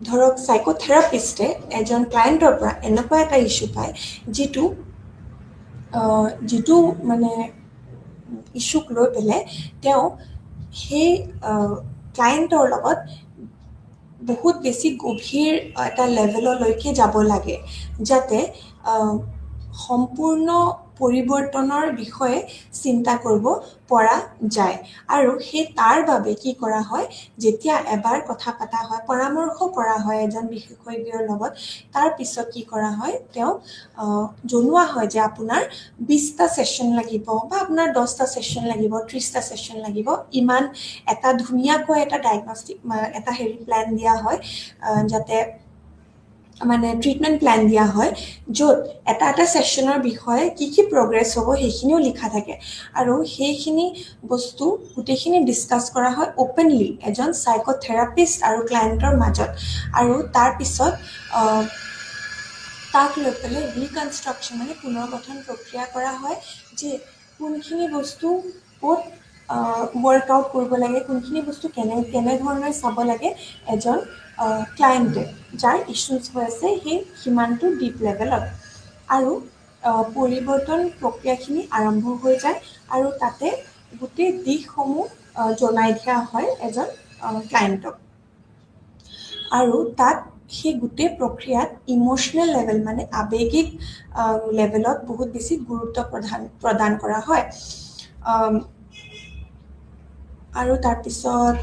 ধৰক চাইক'থেৰাপিষ্টে এজন ক্লায়েণ্টৰ পৰা এনেকুৱা এটা ইছ্যু পায়, যিটো মানে ইছ্যুক লৈ পেলাই তেওঁ সেই ক্লায়েণ্টৰ লগত বহুত বেছি গভীৰ এটা লেভেললৈকে যাব লাগে, যাতে সম্পূৰ্ণ পৰিৱৰ্তনৰ বিষয়ে চিন্তা কৰিব পৰা যায়। আৰু তাৰ বাবে কি কৰা হয়, যেতিয়া এবাৰ কথা পতা হয়, পৰামৰ্শ কৰা হয় এজন বিশেষজ্ঞৰ লগত, তাৰ পিছত কি কৰা হয়, তেওঁক জনোৱা হয় যে আপোনাৰ 20টা ছেশ্যন লাগিব, বা আপোনাৰ 10টা ছেশ্যন লাগিব, 30টা ছেশ্যন লাগিব। ইমান এটা ধুনীয়াকৈ এটা ডায়েগনষ্টিক এটা প্লেন দিয়া হয়, যাতে মানে ট্ৰিটমেণ্ট প্লেন দিয়া হয়, য'ত এটা ছেশ্যনৰ বিষয়ে কি কি প্ৰগ্ৰেছ হ'ব সেইখিনিও লিখা থাকে। আৰু সেইখিনি বস্তু গোটেইখিনি ডিছকাছ কৰা হয় অ'পেনলি এজন চাইক'থেৰাপিষ্ট আৰু ক্লায়েণ্টৰ মাজত। আৰু তাৰপিছত তাক লৈ পেলাই ৰিকনষ্ট্ৰাকশ্যন মানে পুনৰ্গঠন প্ৰক্ৰিয়া কৰা হয় যে কোনখিনি বস্তু ক'ত ৱৰ্কআউট কৰিব লাগে, কোনখিনি বস্তু কেনেধৰণে চাব লাগে এজন ক্লায়েণ্টে যাৰ ইছ্যুজ হৈ আছে সেই সিমানটো ডিপ লেভেলত। আৰু পৰিৱৰ্তন প্ৰক্ৰিয়াখিনি আৰম্ভ হৈ যায় আৰু তাতে গোটেই দিশসমূহ জনাই দিয়া হয় এজন ক্লায়েণ্টক। আৰু তাত সেই গোটেই প্ৰক্ৰিয়াত ইম'চনেল লেভেল মানে আৱেগিক লেভেলত বহুত বেছি গুৰুত্ব প্ৰদান কৰা হয়। আৰু তাৰপিছত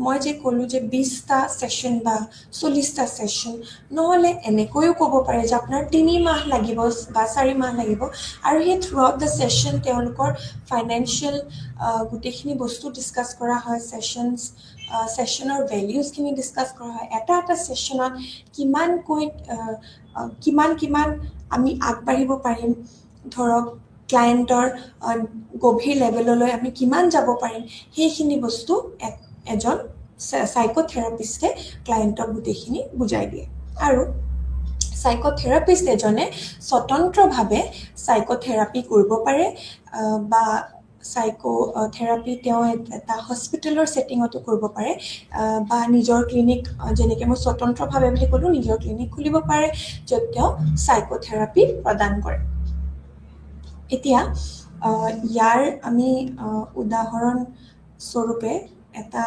মই যে ক'লোঁ যে 20টা ছেশ্যন বা 40টা ছেশ্যন, নহ'লে এনেকৈও ক'ব পাৰে যে আপোনাৰ 3 মাহ লাগিব বা 4 মাহ লাগিব, আৰু সেই থ্ৰু আউট দ্য ছেশ্যন তেওঁলোকৰ ফাইনেন্সিয়েল গোটেইখিনি বস্তু ডিছকাছ কৰা হয়। ছেশ্যনৰ ভেলিউজখিনি ডিছকাছ কৰা হয়। এটা ছেশ্যনত কিমান আমি আগবাঢ়িব পাৰিম, ধৰক ক্লায়েণ্টৰ গভীৰ লেভেললৈ আমি কিমান যাব পাৰিম, সেইখিনি বস্তু এজন চাইক'থেৰাপিষ্টে ক্লায়েণ্টক গোটেইখিনি বুজাই দিয়ে। আৰু চাইক'থেৰাপিষ্ট এজনে স্বতন্ত্ৰভাৱে চাইক'থেৰাপি কৰিব পাৰে বা চাইক'থেৰাপি তেওঁ এটা হস্পিটেলৰ ছেটিঙতো কৰিব পাৰে বা নিজৰ ক্লিনিক, যেনেকৈ মই স্বতন্ত্ৰভাৱে বুলি ক'লোঁ, নিজৰ ক্লিনিক খুলিব পাৰে য'ত তেওঁ চাইক'থেৰাপি প্ৰদান কৰে। এতিয়া ইয়াৰ আমি উদাহৰণস্বৰূপে এটা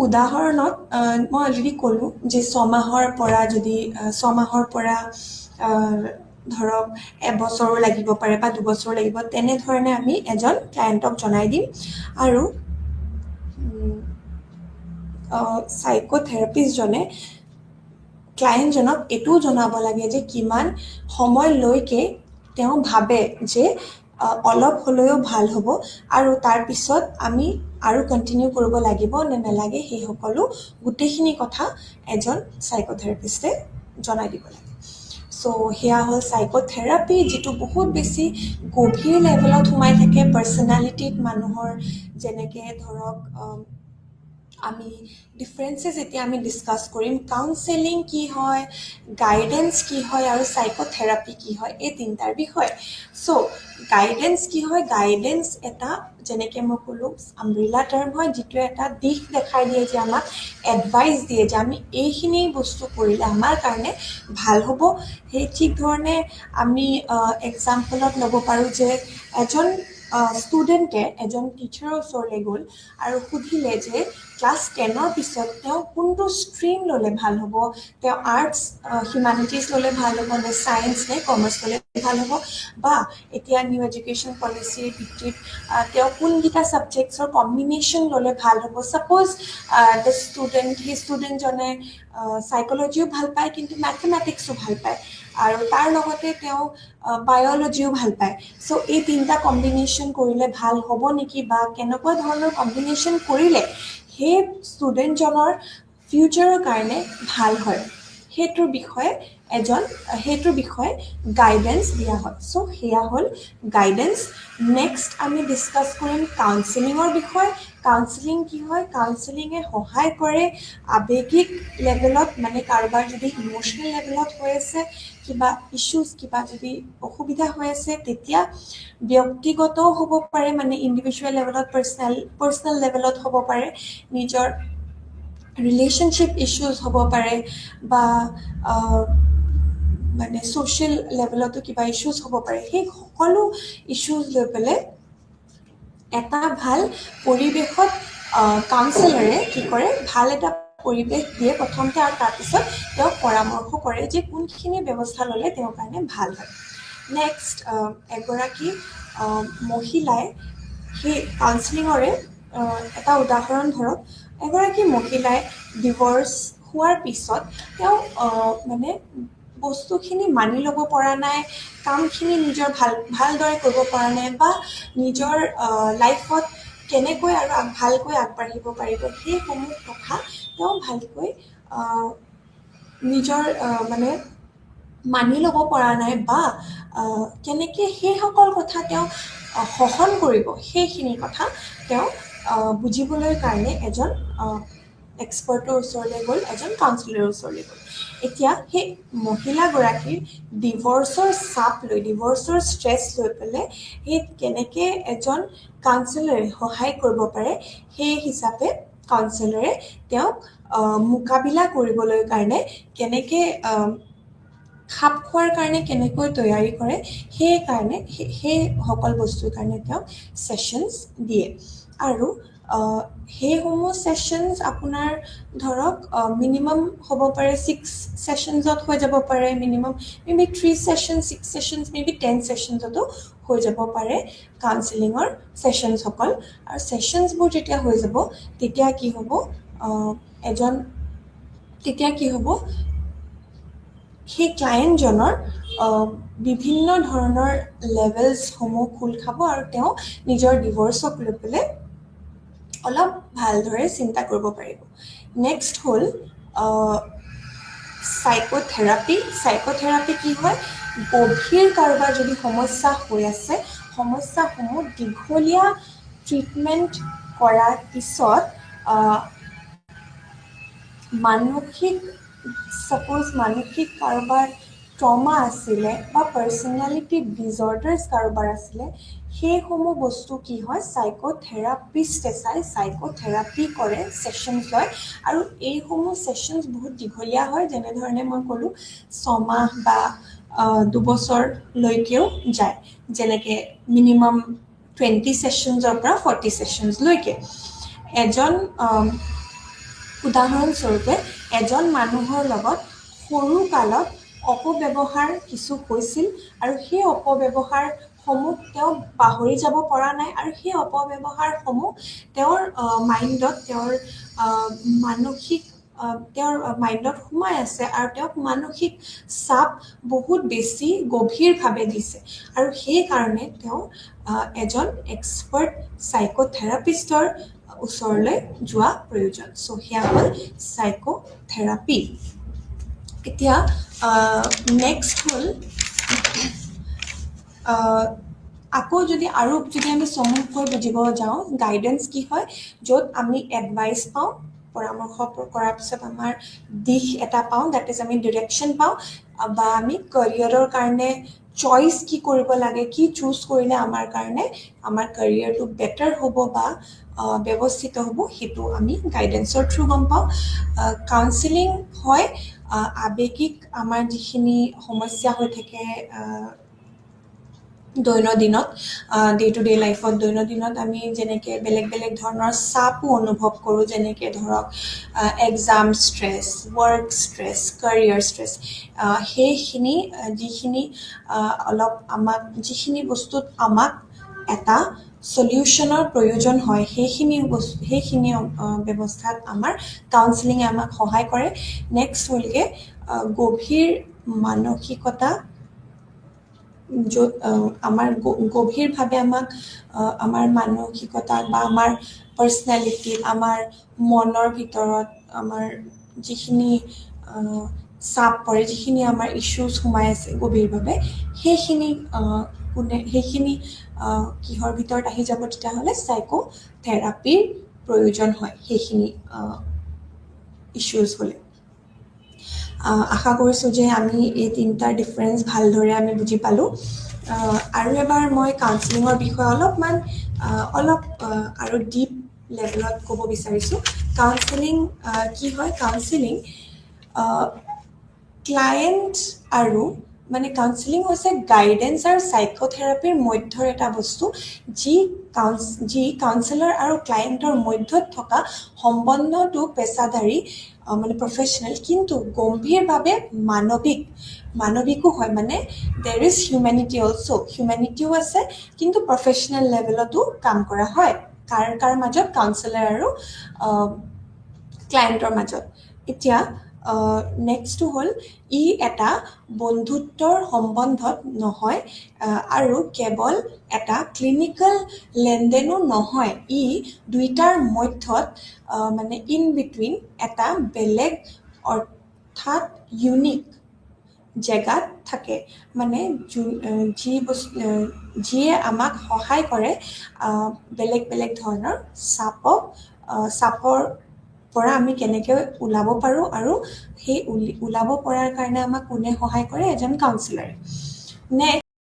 উদাহৰণত মই অলৰেডি ক'লোঁ যে 6 মাহৰ পৰা ধৰক এবছৰো লাগিব পাৰে বা 2 বছৰো লাগিব, তেনেধৰণে আমি এজন ক্লায়েণ্টক জনাই দিম। আৰু চাইক'থেৰাপিষ্টজনে ক্লায়েণ্টজনক এইটোও জনাব লাগে যে কিমান সময়লৈকে তেওঁ ভাবে যে অলপ হ'লেও ভাল হ'ব, আৰু তাৰপিছত আমি আৰু কণ্টিনিউ কৰিব লাগিব নে নালাগে, সেই সকলো গোটেইখিনি কথা এজন চাইক'থেৰাপিষ্টে জনাই দিব লাগে। সেয়া হ'ল চাইক'থেৰাপি, যিটো বহুত বেছি গভীৰ লেভেলত সোমাই থাকে পাৰ্চনেলিটিত মানুহৰ। যেনেকৈ ধৰক আমি ডিফাৰেঞ্চেছ এতিয়া আমি ডিছকাছ কৰিম। কাউন্সেলিং কি হয়, গাইডেন্স কি হয়, আৰু চাইক'থেৰাপি কি হয়, এই তিনিটাৰ বিষয়। গাইডেন্স কি হয়? গাইডেন্স এটা, যেনেকৈ মই ক'লোঁ, আমব্ৰেলা টাৰ্ম হয়, যিটোৱে এটা দিশ দেখাই দিয়ে, যে আমাক এডভাইচ দিয়ে যে আমি এইখিনি বস্তু কৰিলে আমাৰ কাৰণে ভাল হ'ব। সেই ঠিক ধৰণে আমি এক্সাম্পলত ল'ব পাৰোঁ যে এজন ষ্টুডেণ্টে এজন টিচাৰৰ ওচৰলৈ গ'ল আৰু সুধিলে যে ক্লাছ 10ৰ পিছত তেওঁ কোনটো ষ্ট্ৰীম ল'লে ভাল হ'ব, তেওঁ আৰ্টছ হিউমেনিটিজ ল'লে ভাল হ'ব নে ছায়েন্স নে কমাৰ্চ ল'লে ভাল হ'ব, বা এতিয়া নিউ এডুকেশ্যন পলিচিৰ ভিত্তিত তেওঁ কোনকেইটা ছাবজেক্টছৰ কম্বিনেশ্যন ল'লে ভাল হ'ব। ছাপ'জ সেই ষ্টুডেণ্টজনে চাইক'লজিও ভাল পায় কিন্তু মেথমেটিক্সো ভাল পায়, আৰু তাৰ লগতে তেওঁ বায়'লজিও ভাল পায়। এই তিনিটা কম্বিনেশ্যন কৰিলে ভাল হ'ব নেকি, বা কেনেকুৱা ধৰণৰ কম্বিনেশ্যন কৰিলে সেই ষ্টুডেণ্টজনৰ ফিউচাৰৰ কাৰণে ভাল হয়, সেইটোৰ বিষয়ে গাইডেন্স দিয়া হয়। সেয়া হ'ল গাইডেন্স। নেক্সট আমি ডিছকাছ কৰিম কাউন্সেলিঙৰ বিষয়ে। কাউন্সেলিং কি হয়? কাউন্সেলিঙে সহায় কৰে আৱেগিক লেভেলত, মানে কাৰোবাৰ যদি ইম'চনেল লেভেলত হৈ আছে কিবা ইছ্যুজ, কিবা যদি অসুবিধা হৈ আছে, তেতিয়া ব্যক্তিগতও হ'ব পাৰে, মানে ইণ্ডিভিজুৱেল লেভেলত, পাৰ্চনেল লেভেলত হ'ব পাৰে, নিজৰ ৰিলেশ্যনশ্বিপ ইছ্যুজ হ'ব পাৰে, বা মানে ছ'চিয়েল লেভেলতো কিবা ইছ্যুজ হ'ব পাৰে। সেই সকলো ইছ্যুজ লৈ পেলাই এটা ভাল পৰিৱেশত কাউন্সেলাৰে কি কৰে, ভাল এটা পৰিৱেশ দিয়ে প্ৰথমতে, আৰু তাৰপিছত তেওঁক পৰামৰ্শ কৰে যে কোনখিনি ব্যৱস্থা ল'লে তেওঁৰ কাৰণে ভাল হয়। নেক্সট, এগৰাকী মহিলাই সেই কাউন্সেলিঙৰে এটা উদাহৰণ ধৰক, এগৰাকী মহিলাই ডিভ'ৰ্চ হোৱাৰ পিছত তেওঁ মানে বস্তুখিনি মানি ল'ব পৰা নাই, কামখিনি নিজৰ ভালদৰে কৰিব পৰা নাই, বা নিজৰ লাইফত কেনেকৈ আৰু ভালকৈ আগবাঢ়িব পাৰিব, সেইসমূহ কথা তেওঁ ভালকৈ নিজৰ মানে মানি ল'ব পৰা নাই, বা কেনেকৈ সেইসকল কথা তেওঁ সহন কৰিব সেইখিনি কথা তেওঁ বুজিবলৈ কাৰণে এজন এক্সপাৰ্টৰ ওচৰলৈ গ'ল, এজন কাউন্সিলৰৰ ওচৰলৈ গ'ল। এতিয়া সেই মহিলাগৰাকীৰ ডিভৰ্চৰ চাপ লৈ, ডিভৰ্চৰ ষ্ট্ৰেছ লৈ পেলাই সেই কেনেকৈ এজন কাউন্সিলৰে সহায় কৰিব পাৰে, সেই হিচাপে কাউন্সিলৰে তেওঁক মোকাবিলা কৰিবলৈ কাৰণে কেনেকৈ খাপ খোৱাৰ কাৰণে কেনেকৈ তৈয়াৰী কৰে, সেই কাৰণে সেই সকল বস্তুৰ কাৰণে তেওঁক ছেশ্যনছ দিয়ে। আৰু সেইসমূহ ছেশ্যনছ আপোনাৰ ধৰক মিনিমাম হ'ব পাৰে 6 ছেশ্যনছত হৈ যাব পাৰে, minimum maybe 3 session, 6 sessions, maybe 10 ছেশ্যনছতো হৈ যাব পাৰে কাউন্সিলিঙৰ ছেশ্যনছসকল। আৰু ছেশ্যনছবোৰ যেতিয়া হৈ যাব তেতিয়া কি হ'ব, সেই ক্লায়েণ্টজনৰ বিভিন্ন ধৰণৰ লেভেলছসমূহ খোল খাব আৰু তেওঁ নিজৰ ডিভৰ্চক লৈ পেলাই অলপ ভালদৰে চিন্তা কৰিব পাৰিব। নেক্সট হ'ল চাইক'থেৰাপি। চাইক'থেৰাপি কি হয়, গভীৰ কাৰোবাৰ যদি সমস্যা হৈ আছে, সমস্যাসমূহ দীঘলীয়া ট্ৰিটমেণ্ট কৰাৰ পিছত মানসিক কাৰোবাৰ ট্ৰমা আছিলে বা পাৰ্চনেলিটি ডিজৰ্ডাৰ্ছ কাৰোবাৰ আছিলে, সেইসমূহ বস্তু কি হয় চাইক'থেৰাপিষ্টে চাইক'থেৰাপি কৰে, ছেশ্যনছ লয়। আৰু এইসমূহ ছেশ্যনছ বহুত দীঘলীয়া হয়, যেনেধৰণে মই ক'লোঁ 6 মাহ বা 2 বছৰলৈকেও যায়, যেনেকৈ মিনিমাম 20 ছেশ্যনছৰ পৰা 40 ছেশ্যনছলৈকে। উদাহৰণস্বৰূপে এজন মানুহৰ লগত সৰু কালত অপব্যৱহাৰ কিছু হৈছিল আৰু সেই অপব্যৱহাৰসমূহ তেওঁ পাহৰি যাব পৰা নাই, আৰু সেই অপব্যৱহাৰসমূহ তেওঁৰ মাইণ্ডত, তেওঁৰ মাইণ্ডত সোমাই আছে আৰু তেওঁক মানসিক চাপ বহুত বেছি গভীৰভাৱে দিছে। আৰু সেইকাৰণে তেওঁ এজন এক্সপাৰ্ট চাইক'থেৰাপিষ্টৰ ওচৰলৈ যোৱা প্ৰয়োজন। চ' সেয়া হ'ল চাইক'থেৰাপি। এতিয়া নেক্সট হ'ল আকৌ যদি আমি চমুকৈ বুজিব যাওঁ, গাইডেন্স কি হয়, য'ত আমি এডভাইচ পাওঁ, পৰামৰ্শ কৰাৰ পিছত আমাৰ দিশ এটা পাওঁ, ডেট ইজ আমি ডিৰেকশ্যন পাওঁ, বা আমি কেৰিয়াৰৰ কাৰণে চইচ কি কৰিব লাগে, কি চুজ কৰিলে আমাৰ কাৰণে আমাৰ কেৰিয়াৰটো বেটাৰ হ'ব বা ব্যৱস্থিত হ'ব, সেইটো আমি গাইডেন্সৰ থ্ৰু গম পাওঁ। কাউন্সিলিং হয় আৱেগিক আমাৰ যিখিনি সমস্যা হৈ থাকে দৈনন্দিনত, ডে টু ডে লাইফত, দৈনন্দিনত আমি যেনেকৈ বেলেগ বেলেগ ধৰণৰ চাপো অনুভৱ কৰোঁ, যেনেকৈ ধৰক exam stress, work stress, career stress, সেইখিনি যিখিনি বস্তুত আমাক এটা সলিউশ্যনৰ প্ৰয়োজন হয়, সেইখিনি ব্যৱস্থাত আমাৰ কাউন্সিলিঙে আমাক সহায় কৰে। নেক্সট হ'লগৈ গভীৰ মানসিকতা, য'ত আমাৰ গভীৰভাৱে আমাক আমাৰ মানসিকতা বা আমাৰ পাৰ্চনেলিটিত, আমাৰ মনৰ ভিতৰত আমাৰ যিখিনি চাপ পৰে, যিখিনি আমাৰ ইছ্যুজ সোমাই আছে গভীৰভাৱে, সেইখিনি কিহৰ ভিতৰত আহি যাব, তেতিয়াহ'লে চাইক'থেৰাপিৰ প্ৰয়োজন হয় সেইখিনি ইছ্যুজ হ'লে। আশা কৰিছোঁ যে আমি এই তিনিটাৰ ডিফাৰেঞ্চ ভালদৰে আমি বুজি পালোঁ। আৰু এবাৰ মই কাউন্সিলিঙৰ বিষয়ে অলপ আৰু ডিপ লেভেলত ক'ব বিচাৰিছোঁ। কাউন্সিলিং কি হয়, কাউন্সিলিং ক্লায়েণ্ট আৰু কাউন্সিলিং হৈছে গাইডেন্স আৰু চাইক'থেৰাপিৰ মধ্যৰ এটা বস্তু, যি কাউন্সিলৰ আৰু ক্লায়েণ্টৰ মধ্যত থকা সম্বন্ধটো পেছাদাৰী, প্ৰফেশ্যনেল, কিন্তু গম্ভীৰভাৱে মানৱিকো হয়, দেৰ ইজ হিউমেনিটি অলছ', হিউমেনিটিও আছে, কিন্তু প্ৰফেশ্যনেল লেভেলতো কাম কৰা হয়। কাৰ মাজত, কাউন্সিলাৰ আৰু ক্লায়েণ্টৰ মাজত। এতিয়া নেক্সটটো হ'ল ই এটা বন্ধুত্বৰ সম্বন্ধত নহয়, আৰু কেৱল এটা ক্লিনিকেল লেনদেনো নহয়, ই দুইটাৰ মধ্যত ইন বিটুইন এটা বেলেগ, অৰ্থাৎ ইউনিক জেগাত থাকে মানে যিয়ে আমাক সহায় কৰে বেলেগ বেলেগ ধৰণৰ চাপৰ পৰা আমি কেনেকৈ ওলাব পাৰোঁ আৰু সেই ওলাব পৰাৰ কাৰণে আমাক কোনে সহায় কৰে এজন কাউন্সিলাৰে